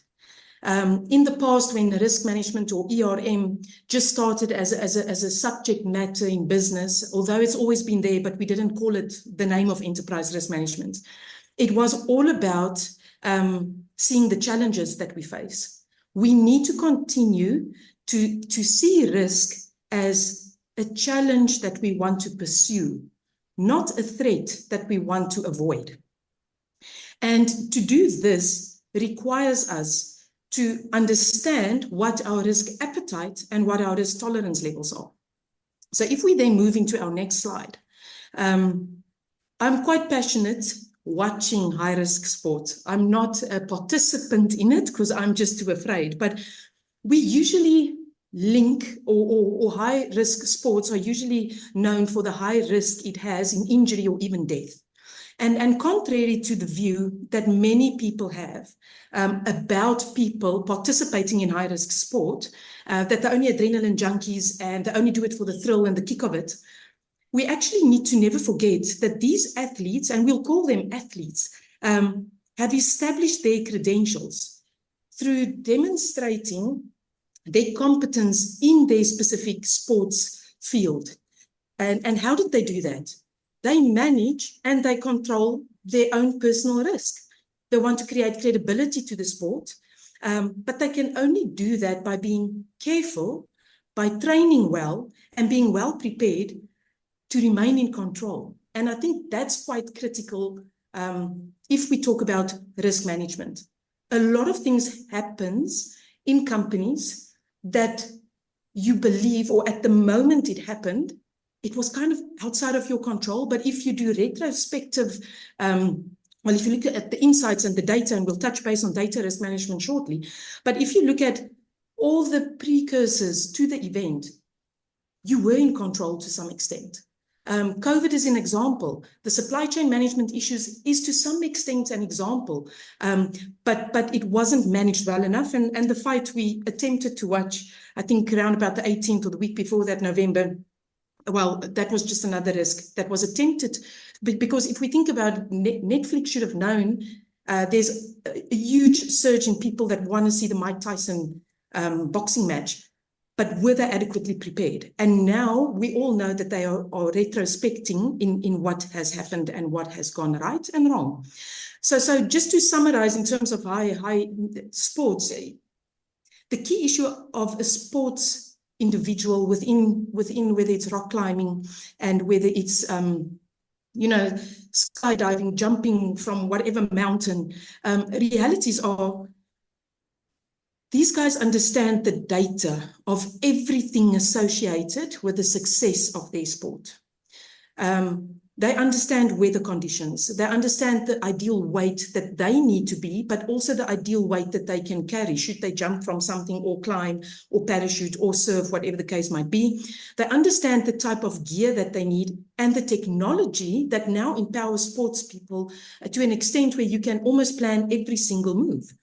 In the past, when risk management or ERM just started as a subject matter in business, although it's always been there, but we didn't call it the name of enterprise risk management. It was all about seeing the challenges that we face. We need to continue to see risk as a challenge that we want to pursue, not a threat that we want to avoid. And to do this requires us to understand what our risk appetite and what our risk tolerance levels are. So if we then move into our next slide, I'm quite passionate watching high-risk sport. I'm not a participant in it because I'm just too afraid, but we usually link or high-risk sports are usually known for the high risk it has in injury or even death. And contrary to the view that many people have about people participating in high-risk sport, that they're only adrenaline junkies and they only do it for the thrill and the kick of it, we actually need to never forget that these athletes, and we'll call them athletes, have established their credentials through demonstrating their competence in their specific sports field. And how did they do that? They manage and they control their own personal risk. They want to create credibility to the sport, but they can only do that by being careful, by training well, and being well prepared to remain in control. And I think that's quite critical if we talk about risk management. A lot of things happens in companies that you believe, or at the moment it happened, it was kind of outside of your control. But if you do retrospective, well, if you look at the insights and the data, and we'll touch base on data risk management shortly, but if you look at all the precursors to the event, you were in control to some extent. COVID is an example. The supply chain management issues is to some extent an example, but it wasn't managed well enough. And the fight we attempted to watch, I think around about the 18th or the week before that, November, well, that was just another risk that was attempted. Because if we think about Netflix should have known, there's a huge surge in people that want to see the Mike Tyson boxing match, but were they adequately prepared? And now we all know that they are retrospecting in what has happened and what has gone right and wrong. So just to summarize in terms of high sports, the key issue of a sports individual within whether it's rock climbing and whether it's skydiving, jumping from whatever mountain, realities are these guys understand the data of everything associated with the success of their sport. They understand weather conditions. They understand the ideal weight that they need to be, but also the ideal weight that they can carry should they jump from something or climb or parachute or surf, whatever the case might be. They understand the type of gear that they need and the technology that now empowers sports people to an extent where you can almost plan every single move.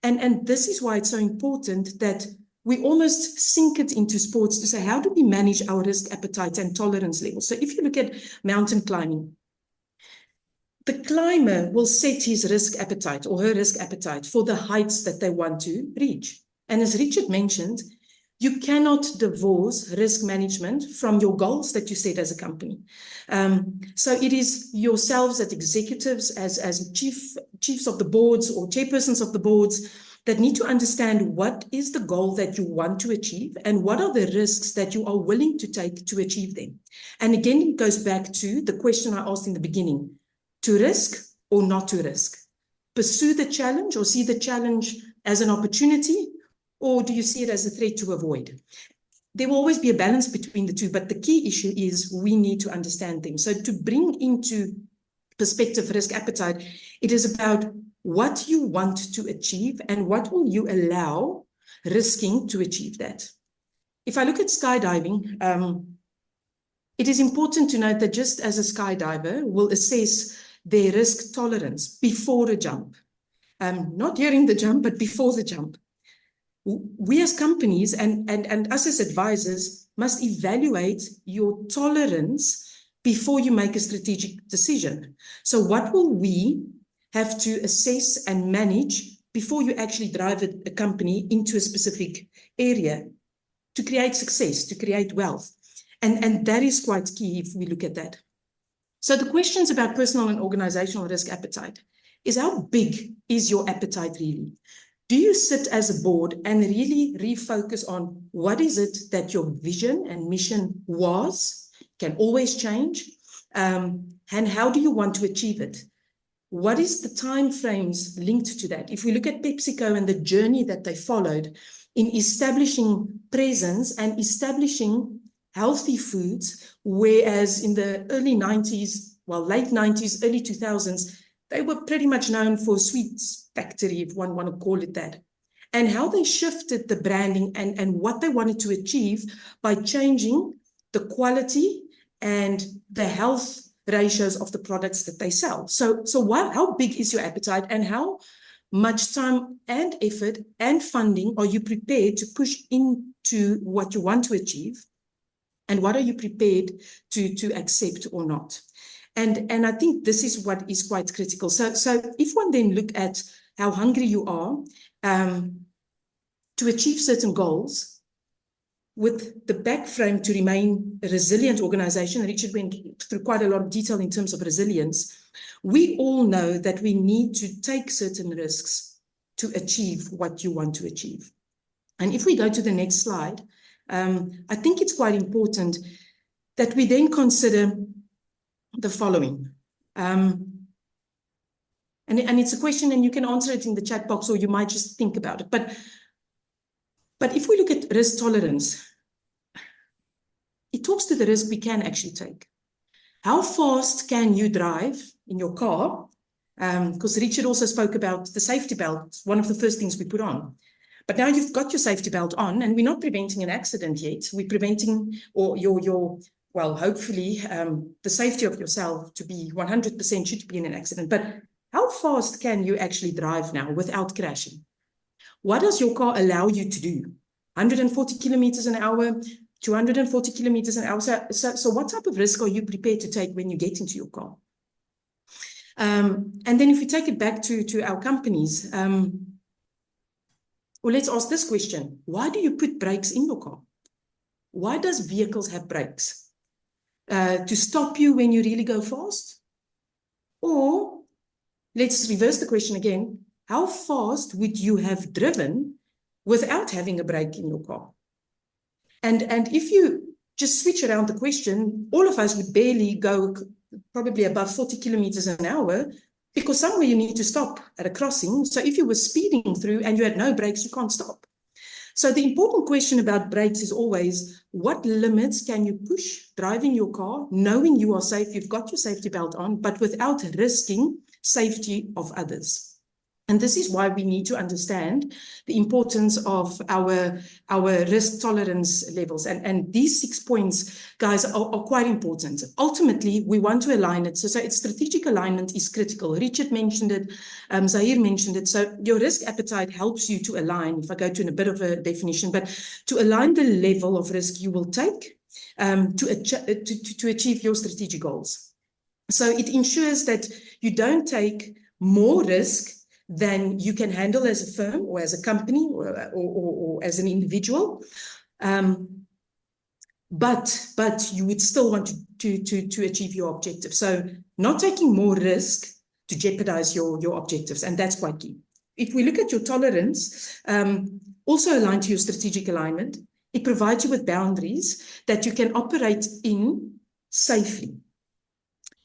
And this is why it's so important that we almost sink it into sports to say, how do we manage our risk appetite and tolerance levels? So if you look at mountain climbing, the climber will set his risk appetite or her risk appetite for the heights that they want to reach. And as Richard mentioned, you cannot divorce risk management from your goals that you set as a company. So it is yourselves as executives, as chiefs of the boards or chairpersons of the boards, that need to understand what is the goal that you want to achieve and what are the risks that you are willing to take to achieve them. And again, it goes back to the question I asked in the beginning, to risk or not to risk? Pursue the challenge or see the challenge as an opportunity, or do you see it as a threat to avoid? There will always be a balance between the two, but the key issue is we need to understand them. So to bring into perspective risk appetite, it is about what you want to achieve and what will you allow risking to achieve that. If I look at skydiving, it is important to note that just as a skydiver will assess their risk tolerance before a jump, not during the jump, but before the jump. We as companies and us as advisors must evaluate your tolerance before you make a strategic decision. So what will we have to assess and manage before you actually drive a company into a specific area to create success, to create wealth? And that is quite key if we look at that. So the questions about personal and organizational risk appetite is, how big is your appetite really? Do you sit as a board and really refocus on what is it that your vision and mission was, can always change, and how do you want to achieve it? What is the time frames linked to that? If we look at PepsiCo and the journey that they followed in establishing presence and establishing healthy foods, whereas in the early 90s, well, late 90s, early 2000s, they were pretty much known for a sweets factory, if one want to call it that, and how they shifted the branding and what they wanted to achieve by changing the quality and the health ratios of the products that they sell. So how big is your appetite and how much time and effort and funding are you prepared to push into what you want to achieve? And what are you prepared to accept or not? And I think this is what is quite critical. So if one then look at how hungry you are to achieve certain goals, with the back frame to remain a resilient organization, Richard went through quite a lot of detail in terms of resilience, we all know that we need to take certain risks to achieve what you want to achieve. And if we go to the next slide, I think it's quite important that we then consider the following. And it's a question, and you can answer it in the chat box, or you might just think about it. But if we look at risk tolerance, it talks to the risk we can actually take. How fast can you drive in your car? Because Richard also spoke about the safety belt, one of the first things we put on. But now you've got your safety belt on, and we're not preventing an accident yet. We're preventing, or well, hopefully, the safety of yourself to be 100% should be in an accident. But how fast can you actually drive now without crashing? What does your car allow you to do? 140 kilometers an hour, 240 kilometers an hour. So what type of risk are you prepared to take when you get into your car? And then if we take it back to our companies, well, let's ask this question. Why do you put brakes in your car? Why does vehicles have brakes? To stop you when you really go fast? Or let's reverse the question again. How fast would you have driven without having a brake in your car? And if you just switch around the question, all of us would barely go probably above 40 kilometers an hour, because somewhere you need to stop at a crossing. So if you were speeding through and you had no brakes, you can't stop. So the important question about brakes is always, what limits can you push driving your car, knowing you are safe, you've got your safety belt on, but without risking safety of others? And this is why we need to understand the importance of our risk tolerance levels. And these 6 points, guys, are quite important. Ultimately, we want to align it. So its strategic alignment is critical. Richard mentioned it. Zahir mentioned it. So your risk appetite helps you to align, if I go to a bit of a definition, but to align the level of risk you will take to achieve your strategic goals. So it ensures that you don't take more risk than you can handle as a firm or as a company or as an individual. But you would still want to achieve your objective. So not taking more risk to jeopardize your objectives. And that's quite key. If we look at your tolerance, also aligned to your strategic alignment, it provides you with boundaries that you can operate in safely.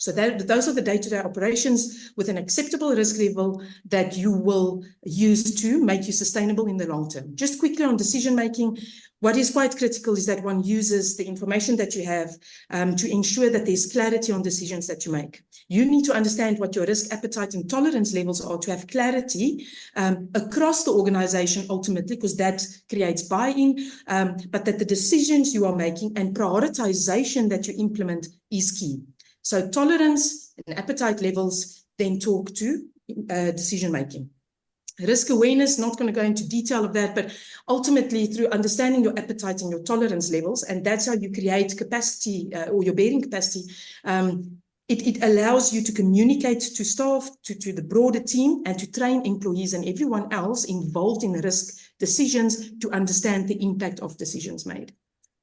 So those are the day-to-day operations with an acceptable risk level that you will use to make you sustainable in the long term. Just quickly on decision-making, what is quite critical is that one uses the information that you have to ensure that there's clarity on decisions that you make. You need to understand what your risk appetite and tolerance levels are to have clarity across the organization ultimately, because that creates buy-in, but that the decisions you are making and prioritization that you implement is key. So tolerance and appetite levels then talk to decision-making. Risk awareness, not going to go into detail of that, but ultimately through understanding your appetite and your tolerance levels, and that's how you create capacity or your bearing capacity, it allows you to communicate to staff, to the broader team, and to train employees and everyone else involved in risk decisions to understand the impact of decisions made.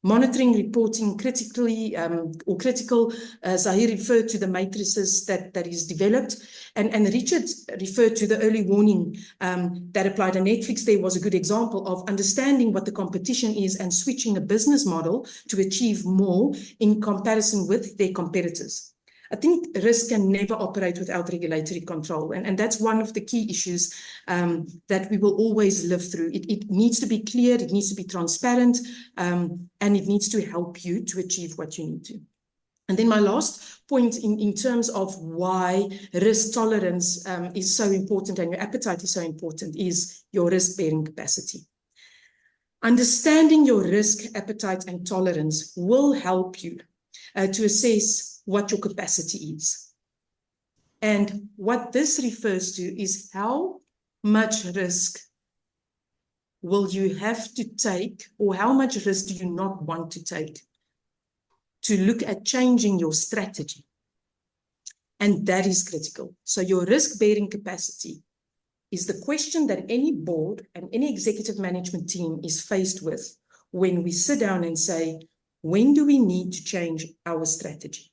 Monitoring, reporting critically or critical. Zahir referred to the matrices that is developed, and Richard referred to the early warning that applied. And Netflix there was a good example of understanding what the competition is and switching a business model to achieve more in comparison with their competitors. I think risk can never operate without regulatory control. And that's one of the key issues that we will always live through. It needs to be clear, it needs to be transparent, and it needs to help you to achieve what you need to. And then my last point in terms of why risk tolerance is so important and your appetite is so important is your risk-bearing capacity. Understanding your risk, appetite, and tolerance will help you to assess what your capacity is. And what this refers to is how much risk will you have to take, or how much risk do you not want to take to look at changing your strategy. And that is critical. So your risk-bearing capacity is the question that any board and any executive management team is faced with when we sit down and say, when do we need to change our strategy?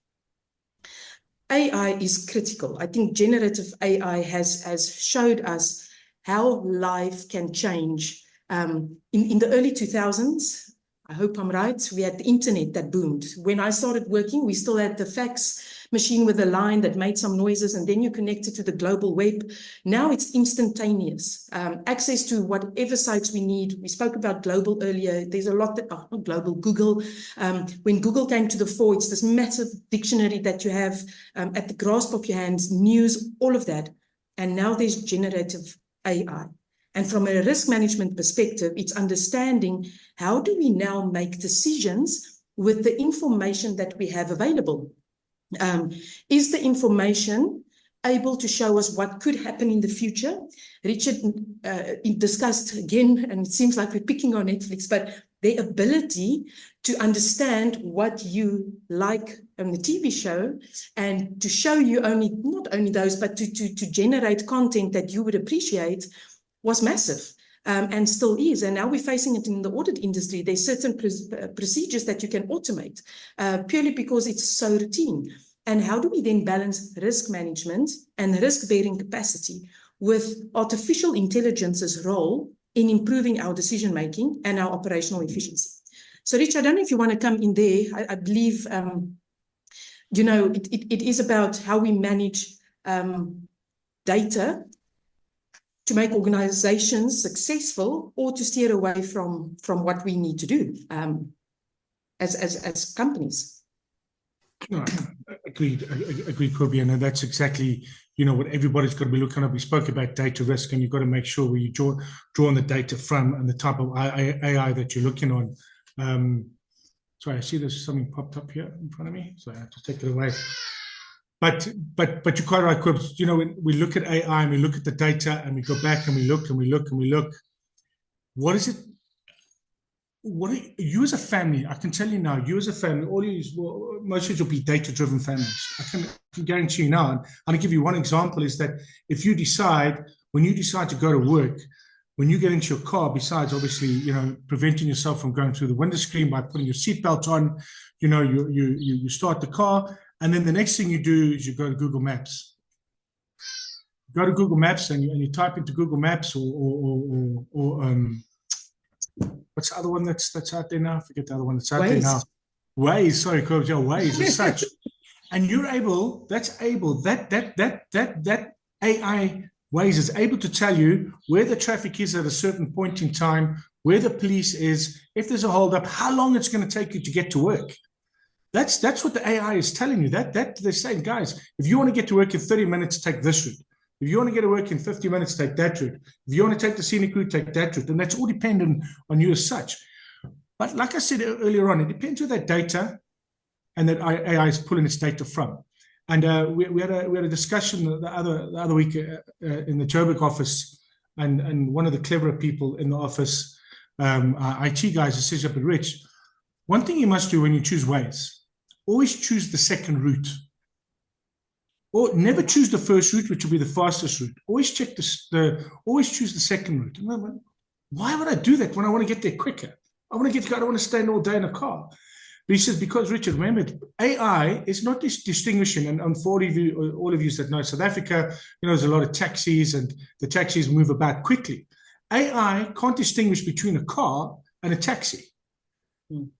AI is critical. I think generative AI has showed us how life can change. In the early 2000s, I hope I'm right, we had the internet that boomed. When I started working, we still had the fax machine with a line that made some noises, and then you connect it to the global web. Now it's instantaneous. Access to whatever sites we need. We spoke about global earlier. There's a lot that, not global, Google. When Google came to the fore, it's this massive dictionary that you have at the grasp of your hands, news, all of that. And now there's generative AI. And from a risk management perspective, it's understanding how do we now make decisions with the information that we have available. Is the information able to show us what could happen in the future? Richard discussed again, and it seems like we're picking on Netflix, but the ability to understand what you like on the TV show and to show you not only those, but to generate content that you would appreciate was massive. And still is. And now we're facing it in the audit industry. There's certain procedures that you can automate purely because it's so routine. And how do we then balance risk management and risk-bearing capacity with artificial intelligence's role in improving our decision-making and our operational efficiency? So, Rich, I don't know if you want to come in there. I believe, it is about how we manage data to make organizations successful or to steer away from what we need to do as companies. No, agreed, Kobe, and that's exactly, what everybody's got to be looking at. We spoke about data risk, and you've got to make sure where you draw on the data from and the type of AI that you're looking on. Sorry, I see there's something popped up here in front of me, so I have to take it away. But you're quite right, Kobe. When we look at AI and we look at the data and we go back and we look and we look and we look, what is it? You as a family, I can tell you now, you as a family, most of you will be data-driven families. I can guarantee you now. And I'll give you one example is that if you decide, when you decide to go to work, when you get into your car, besides obviously, preventing yourself from going through the window screen by putting your seatbelt on, you start the car, and then the next thing you do is you go to Google Maps. Go to Google Maps and you type into Google Maps or what's the other one that's out there now? I forget the other one that's out there now. Waze, sorry, Kobe, Waze as such. And you're able, that AI Waze is able to tell you where the traffic is at a certain point in time, where the police is, if there's a holdup, how long it's going to take you to get to work. That's what the AI is telling you. That they're saying, guys, if you want to get to work in 30 minutes, take this route. If you want to get to work in 50 minutes, take that route. If you want to take the scenic route, take that route. And that's all dependent on you as such. But like I said earlier on, it depends where that data and that AI is pulling its data from. And we had a discussion the other week in the Joburg office, and one of the cleverer people in the office, our IT guys, says up at Rich, one thing you must do when you choose Waze, always choose the second route. Or never choose the first route, which will be the fastest route. Always check always choose the second route. And I'm like, why would I do that when I want to get there quicker? I don't want to stand all day in a car. But he says, because Richard, remember, AI is not this distinguishing, and for all of you that know South Africa, there's a lot of taxis and the taxis move about quickly. AI can't distinguish between a car and a taxi.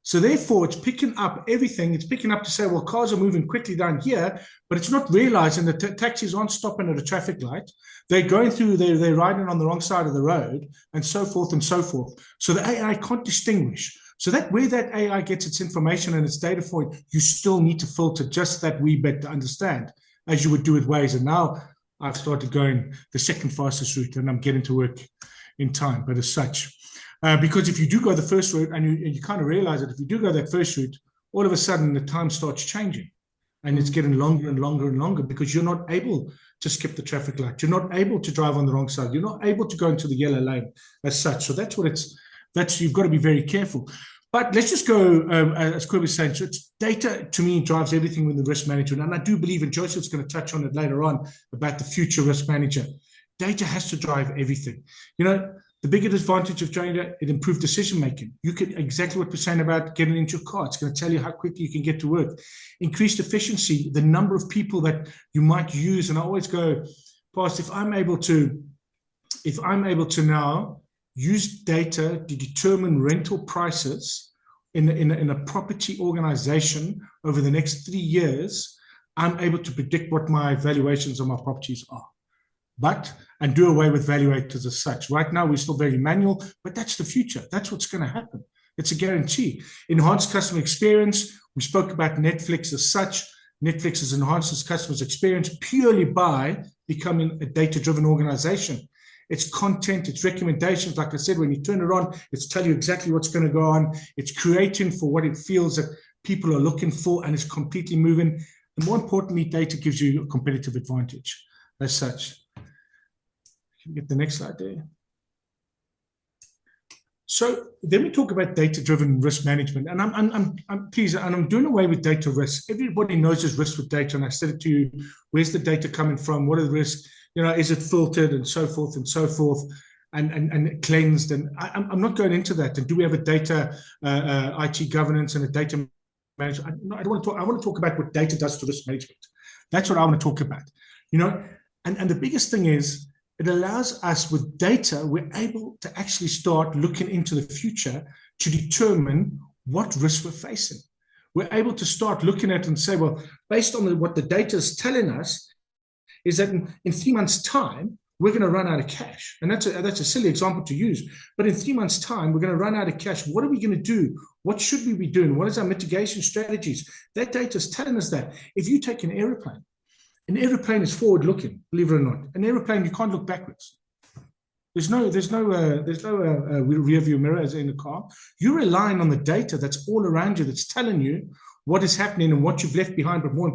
So therefore, it's picking up everything. It's picking up to say, well, cars are moving quickly down here, but it's not realizing that taxis aren't stopping at a traffic light. They're going through, they're riding on the wrong side of the road, and so forth and so forth. So the AI can't distinguish. So that where that AI gets its information and its data for it, you still need to filter just that wee bit to understand, as you would do with Waze. And now I've started going the second fastest route, and I'm getting to work in time. But as such, because if you do go the first route, and you kind of realize that if you do go that first route, all of a sudden the time starts changing, and it's getting longer and longer and longer because you're not able to skip the traffic light. You're not able to drive on the wrong side. You're not able to go into the yellow lane as such. So that's you've got to be very careful. But let's just go, as Kobe was saying, so it's data to me drives everything with the risk management. And I do believe, and Joseph's going to touch on it later on about the future risk manager. Data has to drive everything. The biggest advantage of data, it improved decision making. You can exactly what we're saying about getting into your car. It's going to tell you how quickly you can get to work. Increased efficiency, the number of people that you might use. And I always go past, if I'm able to now use data to determine rental prices in a property organization over the next 3 years, I'm able to predict what my valuations of my properties are. And do away with valuators as such. Right now, we're still very manual, but that's the future. That's what's going to happen. It's a guarantee. Enhanced customer experience. We spoke about Netflix as such. Netflix has enhanced its customers' experience purely by becoming a data-driven organization. It's content, it's recommendations. Like I said, when you turn it on, it's telling you exactly what's going to go on. It's creating for what it feels that people are looking for, and it's completely moving. And more importantly, data gives you a competitive advantage as such. Can you get the next slide there? So then we talk about data-driven risk management, and I'm doing away with data risk. Everybody knows there's risk with data, and I said it to you. Where's the data coming from? What are the risks? Is it filtered and so forth and cleansed? And I'm not going into that. And do we have a data IT governance and a data management? I don't want to talk. I want to talk about what data does to risk management. That's what I want to talk about. And the biggest thing is, it allows us, with data, we're able to actually start looking into the future to determine what risks we're facing. We're able to start looking at it and say, well, based on what the data is telling us, is that in 3 months' time, we're going to run out of cash. And that's a silly example to use. But in 3 months' time, we're going to run out of cash. What are we going to do? What should we be doing? What is our mitigation strategies? That data is telling us that. If you take an airplane is forward-looking, believe it or not. An airplane, you can't look backwards. There's no rear view mirror as in the car. You're relying on the data that's all around you, that's telling you what is happening and what you've left behind, but more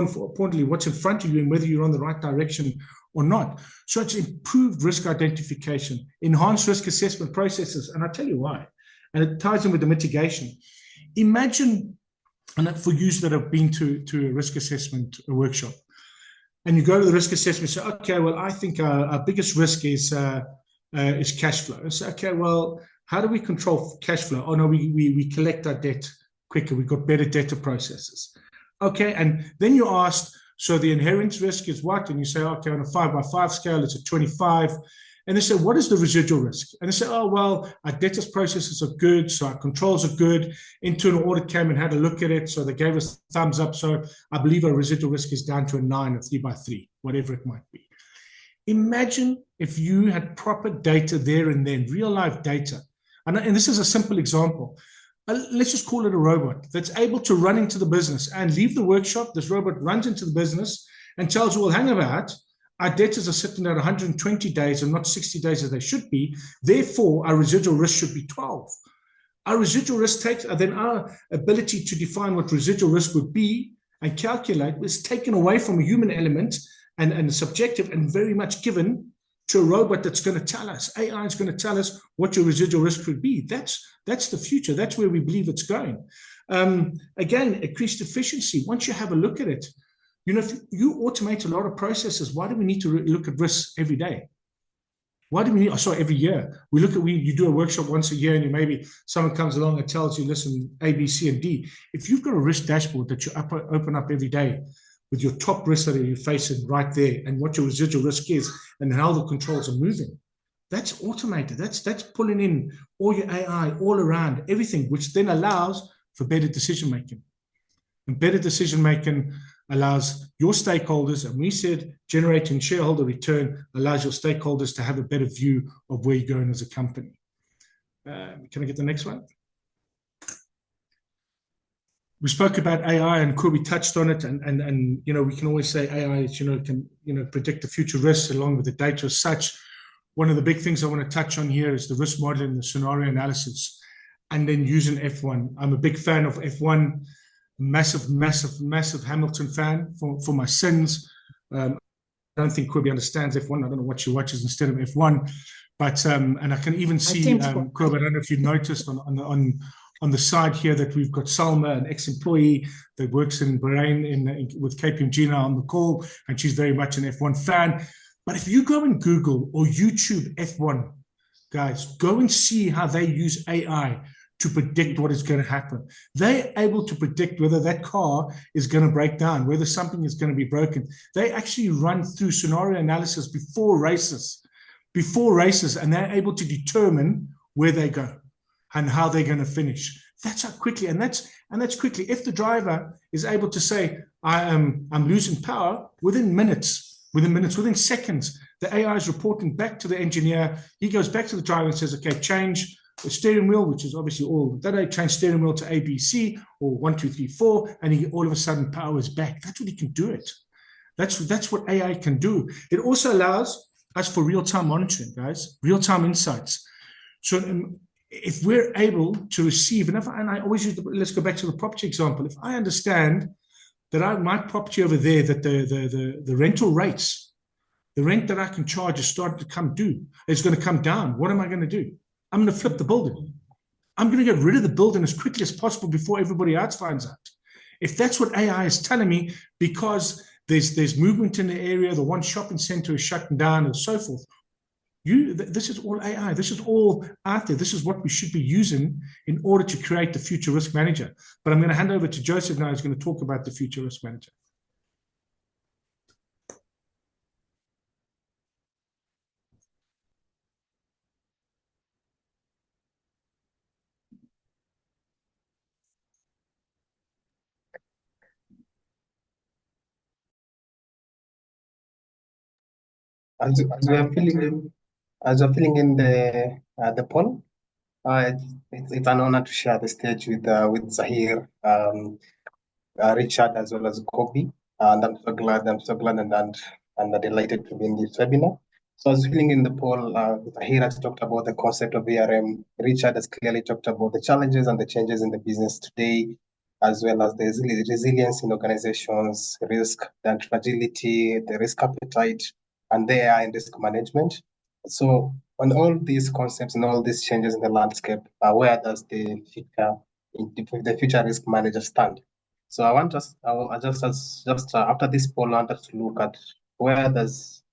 importantly, what's in front of you and whether you're on the right direction or not. So it's improved risk identification, enhanced risk assessment processes, and I'll tell you why. And it ties in with the mitigation. Imagine, and for you that have been to a risk assessment workshop, and you go to the risk assessment and say, okay, well, I think our biggest risk is cash flow. And say, okay, well, how do we control cash flow? Oh, no, we collect our debt quicker. We've got better data processes. Okay, and then you asked, so the inherent risk is what? And you say, okay, on a 5x5 scale, it's a 25. And they say, what is the residual risk? And they say, oh, well, our debtors processes are good, so our controls are good. Internal audit came and had a look at it, so they gave us a thumbs up. So I believe our residual risk is down to a 9 or 3x3, whatever it might be. Imagine if you had proper data there and then, real life data. And this is a simple example. Let's just call it a robot that's able to run into the business and leave the workshop. This robot runs into the business and tells you, well, hang about. Our debtors are sitting at 120 days and not 60 days as they should be. Therefore, our residual risk should be 12. Our residual risk then our ability to define what residual risk would be and calculate is taken away from a human element and subjective and very much given to a robot that's going to tell us. AI is going to tell us what your residual risk would be. That's the future. That's where we believe it's going. Again, increased efficiency. Once you have a look at it, if you automate a lot of processes, why do we need to look at risks every day? Why do we need, every year? You do a workshop once a year and maybe someone comes along and tells you, listen, A, B, C, and D. If you've got a risk dashboard that you open up every day with your top risks that you're facing right there and what your residual risk is and how the controls are moving, that's automated. That's pulling in all your AI all around, everything, which then allows for better decision-making. And better decision-making allows your stakeholders, and we said generating shareholder return allows your stakeholders to have a better view of where you're going as a company. Can I get the next one? We spoke about AI and Kobe touched on it, and we can always say AI can predict the future risks along with the data as such. One of the big things I want to touch on here is the risk modeling, the scenario analysis, and then using F1. I'm a big fan of F1. Massive Hamilton fan for my sins. I don't think Kobe understands F1. I don't know what she watches instead of F1, but and I can even see Kobe. I don't know if you noticed on the side here that we've got Salma, an ex-employee that works in Bahrain with KPMG now on the call, and she's very much an F1 fan. But if you go and Google or YouTube F1, guys, go and see how they use AI to predict what is going to happen. They're able to predict whether that car is going to break down, whether something is going to be broken. They actually run through scenario analysis before races, and they're able to determine where they go and how they're going to finish. That's how quickly, and that's quickly. If the driver is able to say, I'm losing power within minutes, within seconds, the AI is reporting back to the engineer. He goes back to the driver and says, okay, change the steering wheel, which is obviously all that I change steering wheel to ABC or 1, 2, 3, 4, and he all of a sudden power is back. That's what he can do it. That's what AI can do. It also allows us for real-time monitoring, guys, real-time insights. So if we're able to receive, and I always use let's go back to the property example. If I understand that my property over there, that the rental rates, the rent that I can charge is starting to come due, it's going to come down. What am I going to do? I'm going to flip the building. I'm going to get rid of the building as quickly as possible before everybody else finds out. If that's what AI is telling me, because there's movement in the area, the one shopping center is shutting down and so forth. This is all AI. This is all out there. This is what we should be using in order to create the future risk manager. But I'm going to hand over to Joseph now, who's going to talk about the future risk manager. As we're filling in the poll, it's an honor to share the stage with Zahir, Richard, as well as Kobe, and I'm so glad and delighted to be in this webinar. So as filling in the poll, Zahir has talked about the concept of ERM. Richard has clearly talked about the challenges and the changes in the business today, as well as the resilience in organizations, risk and fragility, the risk appetite, and the AI and risk management. So on all these concepts and all these changes in the landscape, where does the future risk manager stand? So I want us, after this poll, I want us to look at where does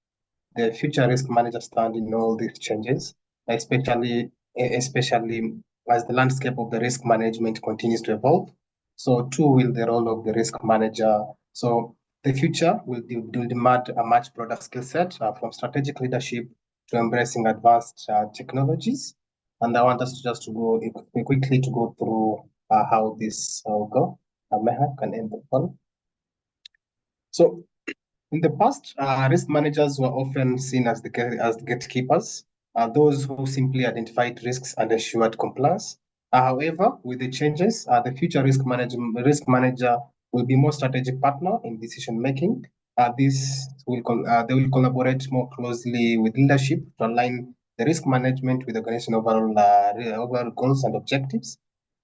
the future risk manager stand in all these changes, especially as the landscape of the risk management continues to evolve. So too will the role of the risk manager. So the future will demand a much broader skill set from strategic leadership to embracing advanced technologies. And I want us to go quickly to go through how this will go. Meha can end the poll. So in the past, risk managers were often seen as the gatekeepers, those who simply identified risks and assured compliance. However, with the changes, the future risk manager will be more strategic partner in decision making. They will collaborate more closely with leadership to align the risk management with organization overall goals and objectives.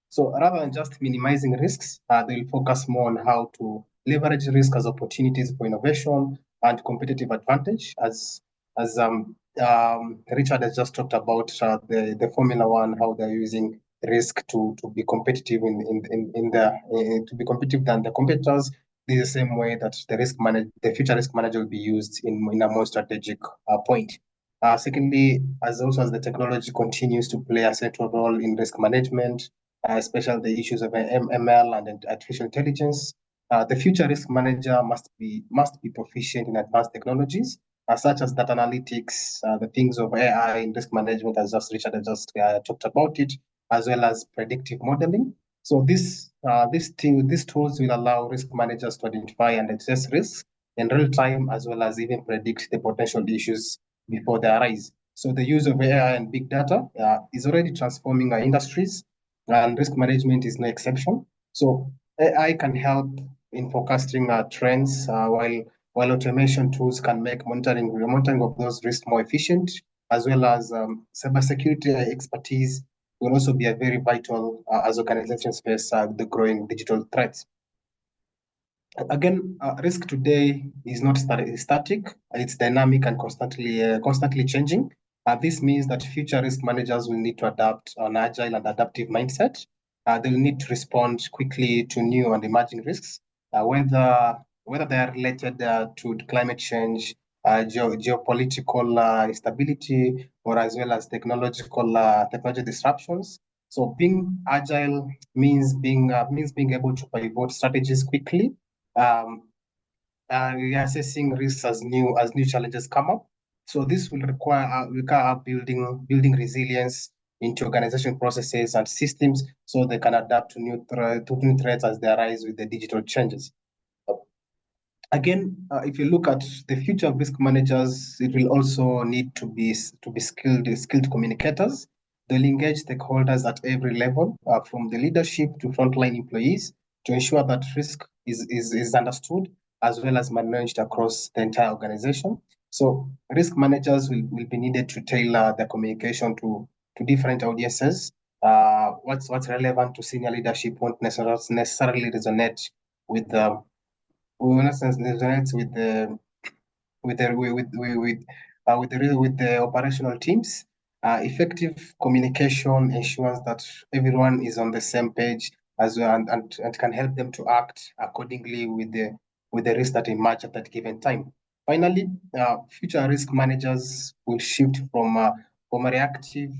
So rather than just minimizing risks, they'll focus more on how to leverage risk as opportunities for innovation and competitive advantage. As Richard has just talked about the Formula One, how they're using risk to be competitive to be competitive than the competitors. This is the same way that the future risk manager will be used in a more strategic point. Secondly, as the technology continues to play a central role in risk management, especially the issues of ML and artificial intelligence, the future risk manager must be proficient in advanced technologies, such as data analytics, the things of AI in risk management, as Richard has just talked about it, as well as predictive modeling. So these tools will allow risk managers to identify and assess risks in real time, as well as even predict the potential issues before they arise. So the use of AI and big data is already transforming our industries, and risk management is no exception. So AI can help in forecasting trends, while automation tools can make monitoring of those risks more efficient, as well as cybersecurity expertise will also be a very vital as organizations face the growing digital threats. Again, risk today is not static; it's dynamic and constantly changing. This means that future risk managers will need to adapt an agile and adaptive mindset. They'll need to respond quickly to new and emerging risks, whether they are related to climate change, geopolitical instability, or as well as technology disruptions. So being agile means being able to pivot strategies quickly, reassessing risks as new challenges come up. So this will require building resilience into organization processes and systems so they can adapt to new threats as they arise with the digital changes. Again, if you look at the future of risk managers, it will also need to be skilled communicators. They'll engage stakeholders at every level, from the leadership to frontline employees, to ensure that risk is understood as well as managed across the entire organization. So risk managers will be needed to tailor their communication to different audiences. What's relevant to senior leadership won't necessarily resonate with will not resonate with the operational teams. Effective communication ensures that everyone is on the same page as well, and can help them to act accordingly with the risk that emerge at that given time. Finally, future risk managers will shift from a reactive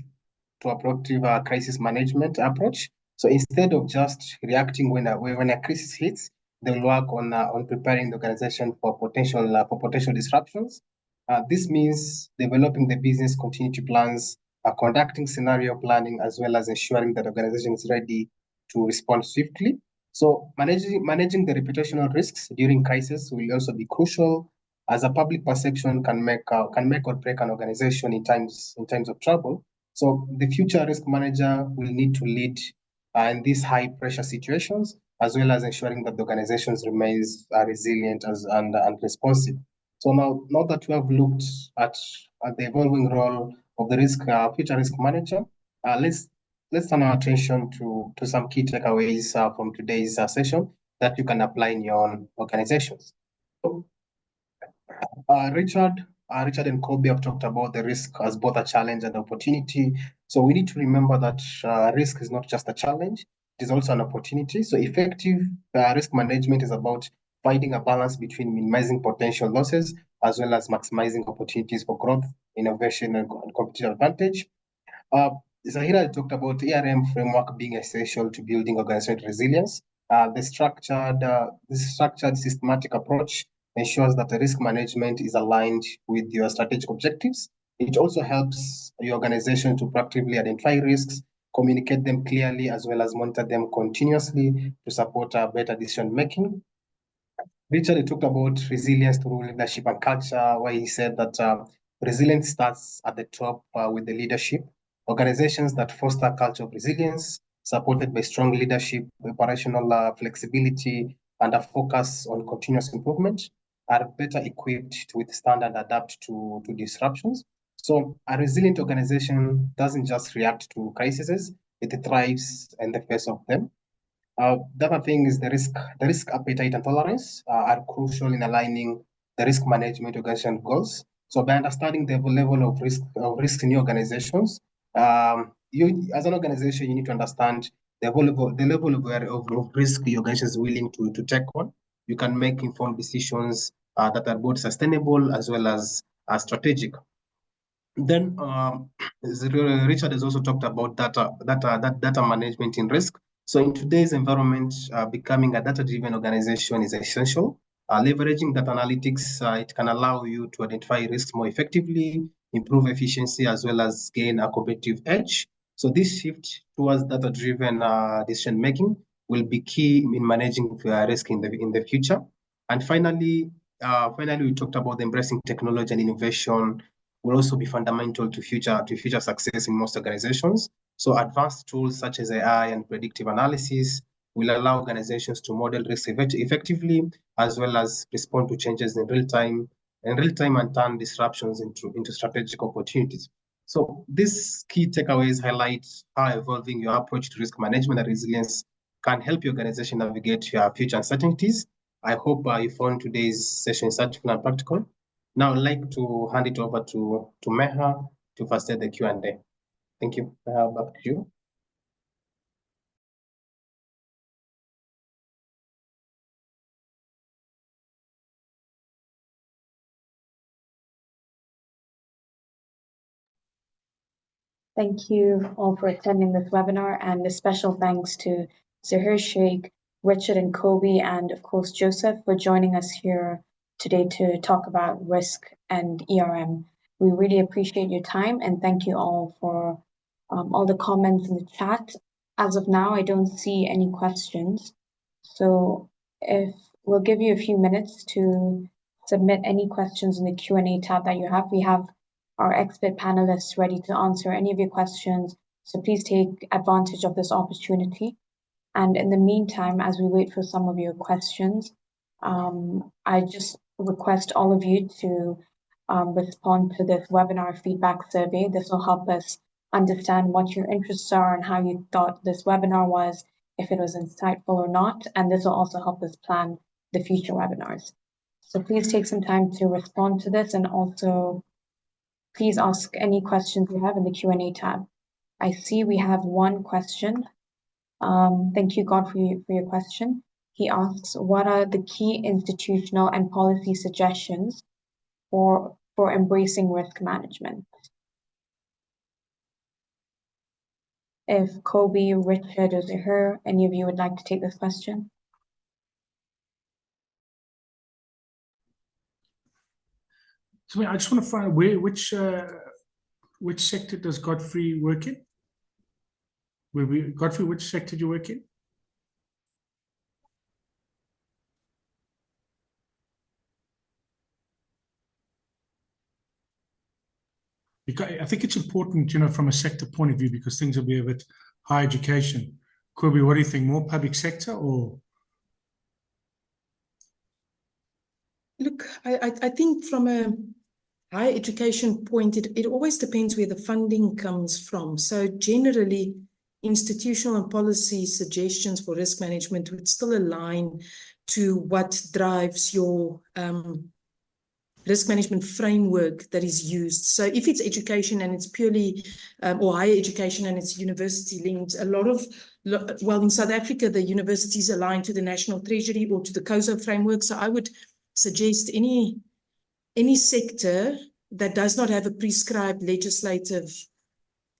to a proactive crisis management approach. So instead of just reacting when a crisis hits, they'll work on preparing the organization for potential disruptions. This means developing the business continuity plans, conducting scenario planning, as well as ensuring that the organization is ready to respond swiftly. So managing the reputational risks during crisis will also be crucial, as a public perception can make or break an organization in times of trouble. So the future risk manager will need to lead in these high pressure situations, as well as ensuring that the organizations remains resilient and responsive. So now that we have looked at the evolving role of the future risk manager, let's turn our attention to some key takeaways from today's session that you can apply in your own organizations. So, Richard and Kobe have talked about the risk as both a challenge and opportunity. So we need to remember that risk is not just a challenge, it is also an opportunity. So effective risk management is about finding a balance between minimizing potential losses as well as maximizing opportunities for growth, innovation, and competitive advantage. Zahira talked about ERM framework being essential to building organizational resilience. This structured, systematic approach ensures that the risk management is aligned with your strategic objectives. It also helps your organization to proactively identify risks, communicate them clearly, as well as monitor them continuously to support better decision making. Richard talked about resilience through leadership and culture, where he said that resilience starts at the top with the leadership. Organizations that foster a culture of resilience, supported by strong leadership, operational flexibility, and a focus on continuous improvement, are better equipped to withstand and adapt to disruptions. So a resilient organization doesn't just react to crises, it thrives in the face of them. The other thing is the risk appetite and tolerance are crucial in aligning the risk management organization goals. So by understanding the level of risk in your organizations, you as an organization, you need to understand the level of risk your organization is willing to take on. You can make informed decisions that are both sustainable as well as strategic. Then Richard has also talked about data management in risk. So in today's environment, becoming a data-driven organization is essential. Leveraging data analytics, it can allow you to identify risks more effectively, improve efficiency, as well as gain a competitive edge. So this shift towards data-driven decision making will be key in managing risk in the future. And finally, we talked about embracing technology and innovation will also be fundamental to future success in most organizations. So advanced tools such as AI and predictive analysis will allow organizations to model risk effectively, as well as respond to changes in real time and turn disruptions into strategic opportunities. So these key takeaways highlight how evolving your approach to risk management and resilience can help your organization navigate your future uncertainties. I hope you found today's session insightful and practical. Now I'd like to hand it over to Meha to facilitate the Q&A. Thank you. Meha, back to you. Thank you all for attending this webinar, and a special thanks to Zahir Sheikh, Richard and Kobe, and of course Joseph for joining us here today to talk about risk and ERM. We really appreciate your time, and thank you all for all the comments in the chat. As of now, I don't see any questions. So if we'll give you a few minutes to submit any questions in the Q&A tab that you have. We have our expert panelists ready to answer any of your questions. So please take advantage of this opportunity. And in the meantime, as we wait for some of your questions, I just request all of you to respond to this webinar feedback survey. This will help us understand what your interests are and how you thought this webinar was, if it was insightful or not. And this will also help us plan the future webinars. So please take some time to respond to this, and also please ask any questions you have in the Q&A tab. I see we have one question. Thank you, Godfrey, for your question. He asks, what are the key institutional and policy suggestions for embracing risk management? If Kobe, Richard, or Zahir, any of you would like to take this question? So I just want to find which sector does Godfrey work in? Godfrey, which sector do you work in? Because I think it's important, from a sector point of view, because things will be a bit higher education. Kobe, what do you think? More public sector or? Look, I think from a higher education point, it always depends where the funding comes from. So generally, institutional and policy suggestions for risk management would still align to what drives your risk management framework that is used. So if it's education and it's purely, or higher education and it's university linked, in South Africa, the universities align to the National Treasury or to the COSO framework. So I would suggest any sector that does not have a prescribed legislative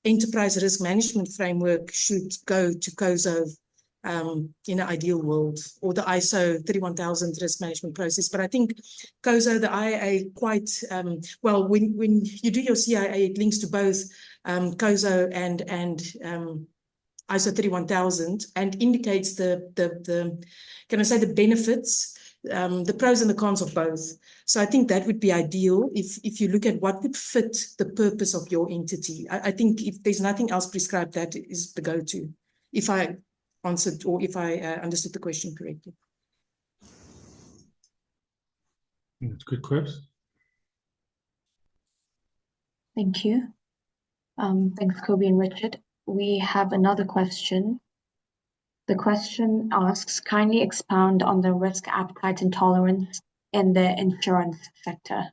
enterprise risk management framework should go to COSO in an ideal world, or the ISO 31000 risk management process. But I think COSO, the IAA, quite when you do your CIA, it links to both COSO and ISO 31000 and indicates the benefits, the pros and the cons of both. So I think that would be ideal if you look at what would fit the purpose of your entity. I think if there's nothing else prescribed, that is the go-to, if I answered or if I understood the question correctly. That's good, Chris. Thank you. Thanks, Kobe and Richard. We have another question. The question asks, kindly expound on the risk appetite and tolerance in the insurance sector.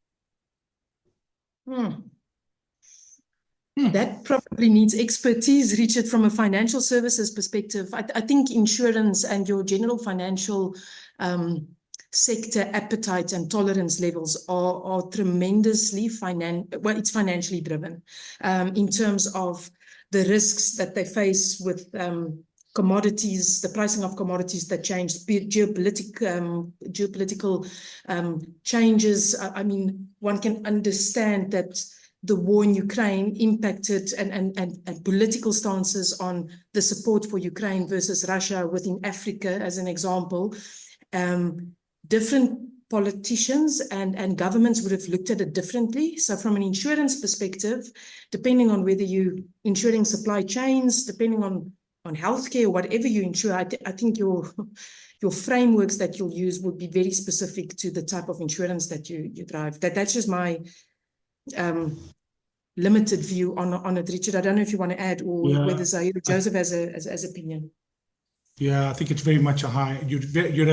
That probably needs expertise, Richard, from a financial services perspective. I think insurance and your general financial sector appetite and tolerance levels are tremendously it's financially driven in terms of the risks that they face with commodities, the pricing of commodities that change, geopolitical changes. I mean, one can understand that the war in Ukraine impacted and political stances on the support for Ukraine versus Russia within Africa, as an example. Different politicians and governments would have looked at it differently. So from an insurance perspective, depending on whether you're insuring supply chains, depending on healthcare, whatever you insure, I think your frameworks that you'll use will be very specific to the type of insurance that you drive. That's just my limited view on it, Richard. I don't know if you want to add, or whether Zahir or Joseph has opinion. Yeah, I think it's very much you'd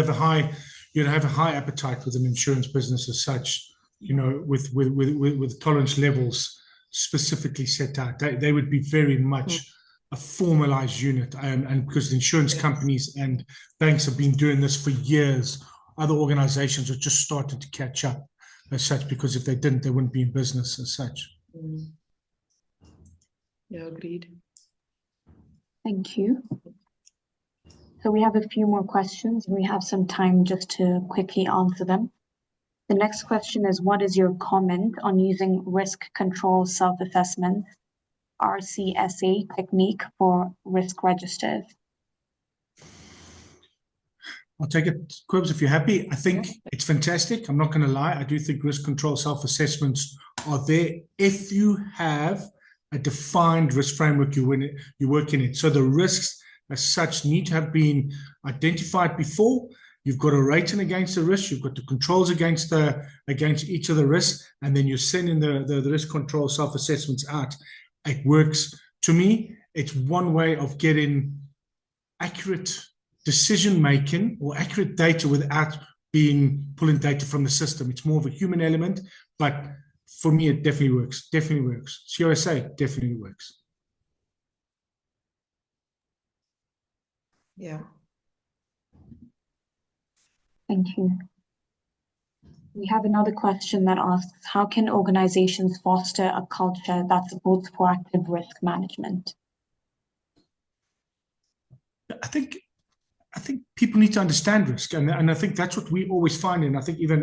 have a high appetite with an insurance business as such, with tolerance levels specifically set out. They would be very much a formalized unit, and because the insurance companies and banks have been doing this for years, other organizations are just starting to catch up as such, because if they didn't, they wouldn't be in business as such. Yeah, agreed. Thank you. So we have a few more questions. We have some time just to quickly answer them. The next question is, what is your comment on using risk control self-assessment RCSA technique for risk registers? I'll take it, Quibs, if you're happy. I think it's fantastic. I'm not going to lie. I do think risk control self-assessments are there if you have a defined risk framework you work in it. So the risks as such need to have been identified before. You've got a rating against the risk. You've got the controls against each of the risks, and then you're sending the risk control self-assessments out. It works. To me, it's one way of getting accurate decision-making or accurate data without pulling data from the system. It's more of a human element, but for me, it definitely works. Definitely works. CRSA definitely works. Yeah. Thank you. We have another question that asks, how can organizations foster a culture that supports proactive risk management? I think people need to understand risk, and I think that's what we always find. And I think even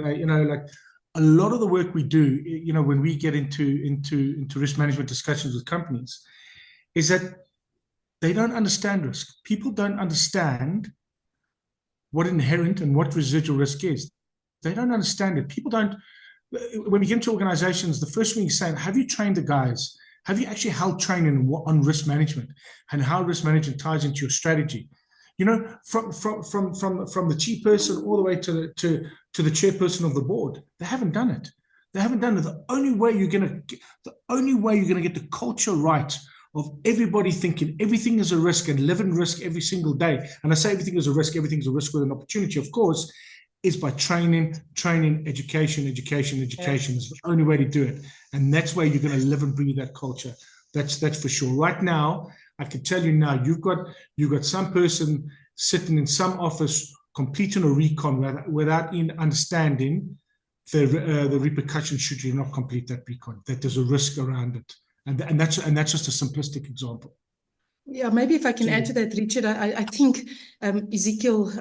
like a lot of the work we do, when we get into risk management discussions with companies, is that they don't understand risk. People don't understand what inherent and what residual risk is. They don't understand it. People don't. When we get into organizations, the first thing you say, have you trained the guys? Have you actually held training on risk management and how risk management ties into your strategy? From the chief person all the way to the chairperson of the board, they haven't done it. They haven't done it. The only way you're gonna get the culture right of everybody thinking everything is a risk and live in risk every single day. And I say everything is a risk with an opportunity, of course, is by training, education is the only way to do it. And that's where you're going to live and breathe that culture. That's for sure. Right now, I can tell you now, you've got some person sitting in some office completing a recon without understanding the repercussions should you not complete that recon, that there's a risk around it. And that's just a simplistic example. Yeah, maybe if I can add to that, Richard, I think Ezekiel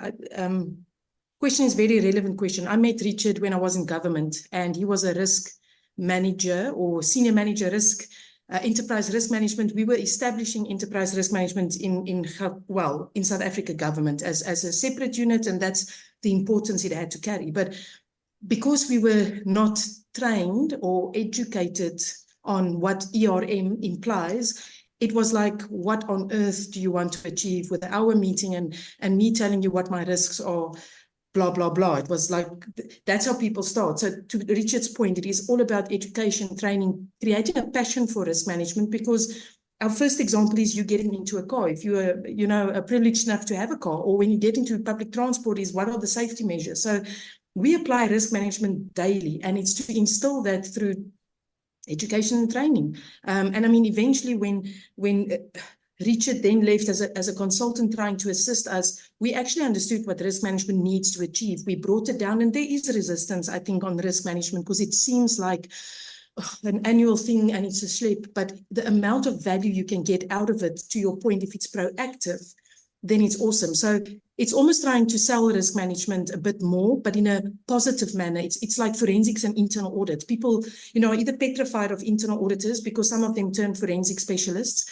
question is a very relevant question. I met Richard when I was in government, and he was a risk manager or senior manager risk, enterprise risk management. We were establishing enterprise risk management in South Africa government as a separate unit, and that's the importance it had to carry. But because we were not trained or educated on what ERM implies, it was like, what on earth do you want to achieve with our meeting and me telling you what my risks are, blah, blah, blah. It was like, that's how people start. So to Richard's point, it is all about education, training, creating a passion for risk management, because our first example is you getting into a car. If you are, privileged enough to have a car, or when you get into public transport, is what are the safety measures? So we apply risk management daily, and it's to instill that through education and training. And I mean, eventually when Richard then left as a consultant trying to assist us, we actually understood what risk management needs to achieve. We brought it down, and there is resistance, I think, on risk management, because it seems like an annual thing and it's a slip, but the amount of value you can get out of it, to your point, if it's proactive, then it's awesome. So it's almost trying to sell risk management a bit more, but in a positive manner. It's like forensics and internal audit. People, are either petrified of internal auditors because some of them turn forensic specialists.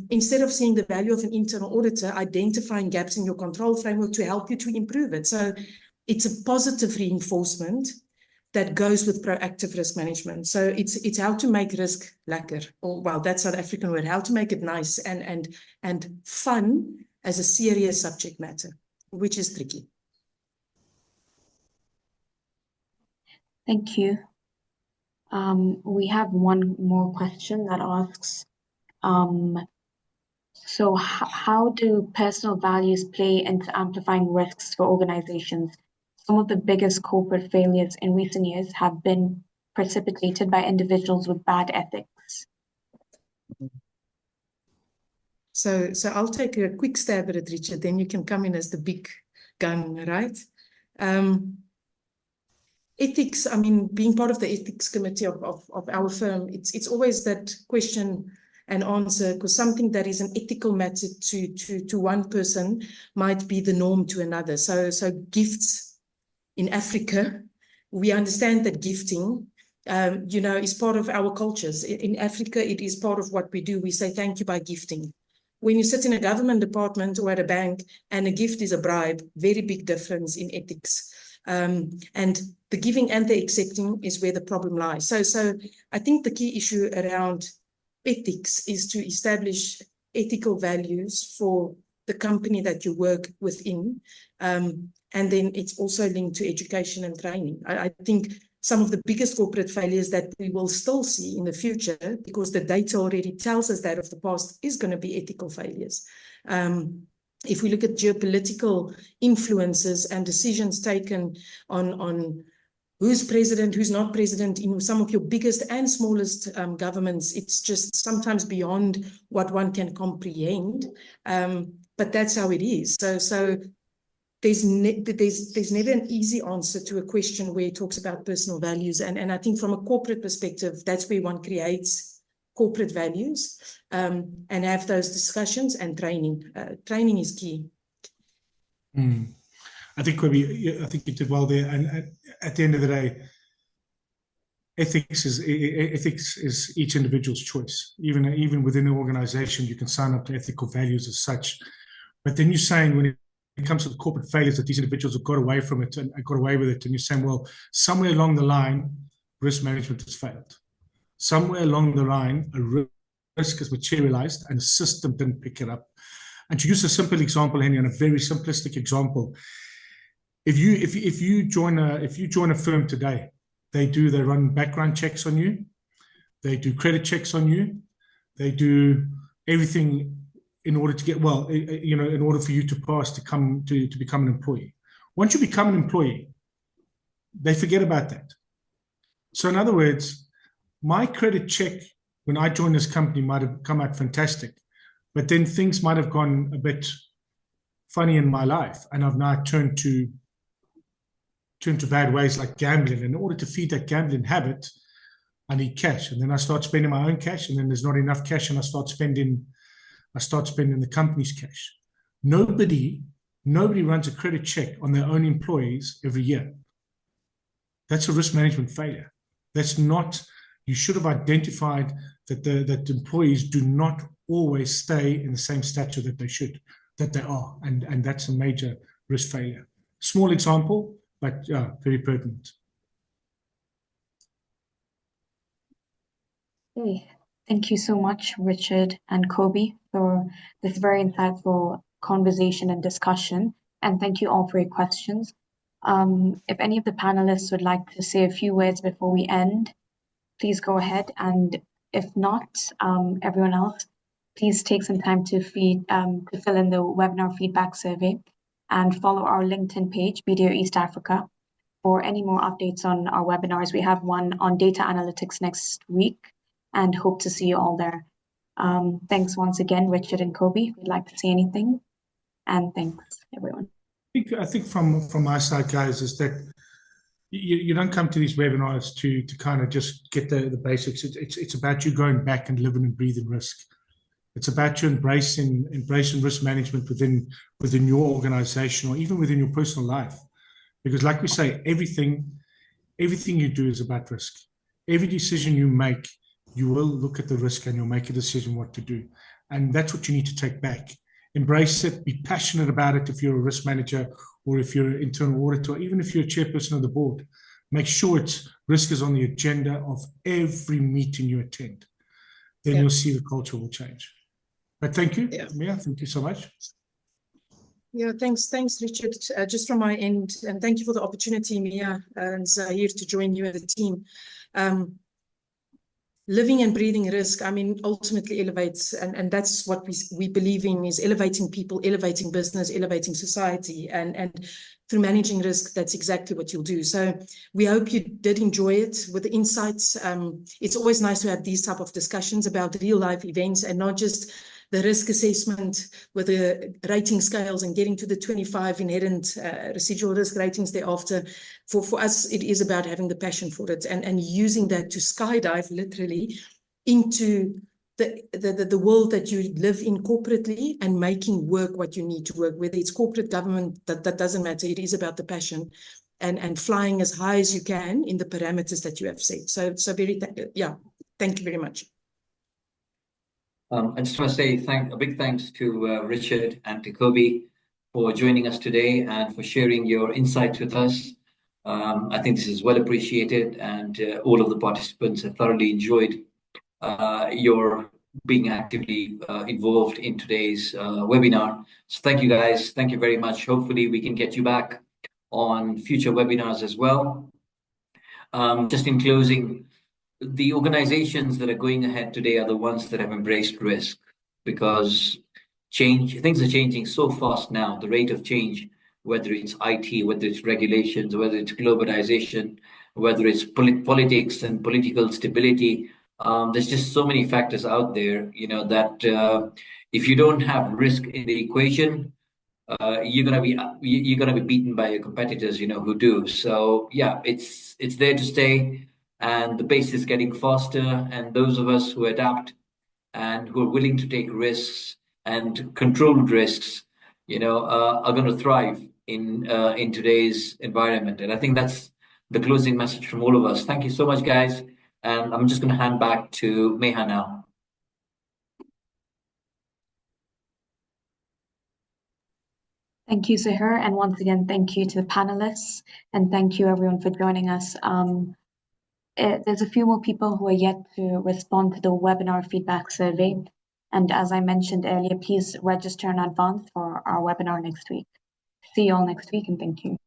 Instead of seeing the value of an internal auditor, identifying gaps in your control framework to help you to improve it. So it's a positive reinforcement that goes with proactive risk management. So it's how to make risk lekker, or well, that's South African word, how to make it nice and fun as a serious subject matter, which is tricky. Thank you. We have one more question that asks, so how do personal values play into amplifying risks for organizations? Some of the biggest corporate failures in recent years have been precipitated by individuals with bad ethics. So I'll take a quick stab at it, Richard, then you can come in as the big gun, right? Ethics, I mean, being part of the ethics committee of our firm, it's always that question and answer, because something that is an ethical matter to one person might be the norm to another. So gifts in Africa, we understand that gifting is part of our cultures. In Africa, it is part of what we do. We say thank you by gifting. When you sit in a government department or at a bank and a gift is a bribe, very big difference in ethics. And the giving and the accepting is where the problem lies. So I think the key issue around ethics is to establish ethical values for the company that you work within. And then it's also linked to education and training. I think some of the biggest corporate failures that we will still see in the future, because the data already tells us that of the past, is going to be ethical failures. If we look at geopolitical influences and decisions taken on who's president, who's not president, in some of your biggest and smallest governments, it's just sometimes beyond what one can comprehend. But that's how it is. So there's never an easy answer to a question where it talks about personal values. And I think from a corporate perspective, that's where one creates corporate values and have those discussions, and training. Training is key. I think you did well there. And at the end of the day, ethics is each individual's choice. Even within an organization, you can sign up to ethical values as such. But then you're saying when it comes to the corporate failures that these individuals have got away from it and got away with it, and you're saying, well, somewhere along the line, risk management has failed. Somewhere along the line, a risk has materialized and the system didn't pick it up. And to use a simple example, Henry, and a very simplistic example, if you join a firm today, they run background checks on you, they do credit checks on you, they do everything in order to get, well, in order for you to pass to become an employee. Once you become an employee, they forget about that. So in other words, my credit check when I joined this company might have come out fantastic, but then things might have gone a bit funny in my life, and I've now turned to bad ways like gambling. And in order to feed that gambling habit, I need cash, and then I start spending my own cash, and then there's not enough cash, and I start spending the company's cash. Nobody runs a credit check on their own employees every year. That's a risk management failure. That's not, you should have identified that employees do not always stay in the same stature that they are. And that's a major risk failure. Small example, but very pertinent. Okay. Thank you so much, Richard and Kobe, for this very insightful conversation and discussion. And thank you all for your questions. If any of the panelists would like to say a few words before we end, please go ahead. And if not, everyone else, please take some time to fill in the webinar feedback survey and follow our LinkedIn page, BDO East Africa, for any more updates on our webinars. We have one on data analytics next week, and hope to see you all there. Thanks once again, Richard and Kobe, if you'd like to say anything. And thanks, everyone. I think from my side, guys, is that you don't come to these webinars to kind of just get the basics. It's about you going back and living and breathing risk. It's about you embracing risk management within your organization or even within your personal life. Because like we say, everything you do is about risk. Every decision you make, you will look at the risk and you'll make a decision what to do. And that's what you need to take back. Embrace it, be passionate about it if you're a risk manager or if you're an internal auditor, or even if you're a chairperson of the board. Make sure risk is on the agenda of every meeting you attend. Then you'll see the culture will change. But thank you, Mia. Thank you so much. Yeah, thanks, Richard. Just from my end, and thank you for the opportunity, Mia and Zahir, to join you and the team. Living and breathing risk, I mean, ultimately elevates, and that's what we believe in, is elevating people, elevating business, elevating society, and through managing risk, that's exactly what you'll do. So we hope you did enjoy it with the insights. It's always nice to have these type of discussions about real life events and not just the risk assessment with the rating scales and getting to the 25 inherent residual risk ratings thereafter. For us, it is about having the passion for it and using that to skydive literally into the world that you live in corporately and making work what you need to work, whether it's corporate, government, that doesn't matter. It is about the passion. and flying as high as you can in the parameters that you have set. So thank you very much. I just want to say a big thanks to Richard and to Kobe for joining us today and for sharing your insights with us. I think this is well appreciated, and all of the participants have thoroughly enjoyed your being actively involved in today's webinar. So thank you guys. Thank you very much. Hopefully we can get you back on future webinars as well. Just in closing, the organizations that are going ahead today are the ones that have embraced risk, because things are changing so fast now. The rate of change, whether it's IT, whether it's regulations, whether it's globalization, whether it's politics and political stability, there's just so many factors out there, that if you don't have risk in the equation, you're gonna be beaten by your competitors, who do. So yeah, it's there to stay, and the pace is getting faster. And those of us who adapt and who are willing to take risks and controlled risks, are going to thrive in today's environment. And I think that's the closing message from all of us. Thank you so much, guys. And I'm just going to hand back to Meha now. Thank you, Zahir. And once again, thank you to the panelists, and thank you everyone for joining us. There's a few more people who are yet to respond to the webinar feedback survey. And as I mentioned earlier, please register in advance for our webinar next week. See you all next week, and thank you.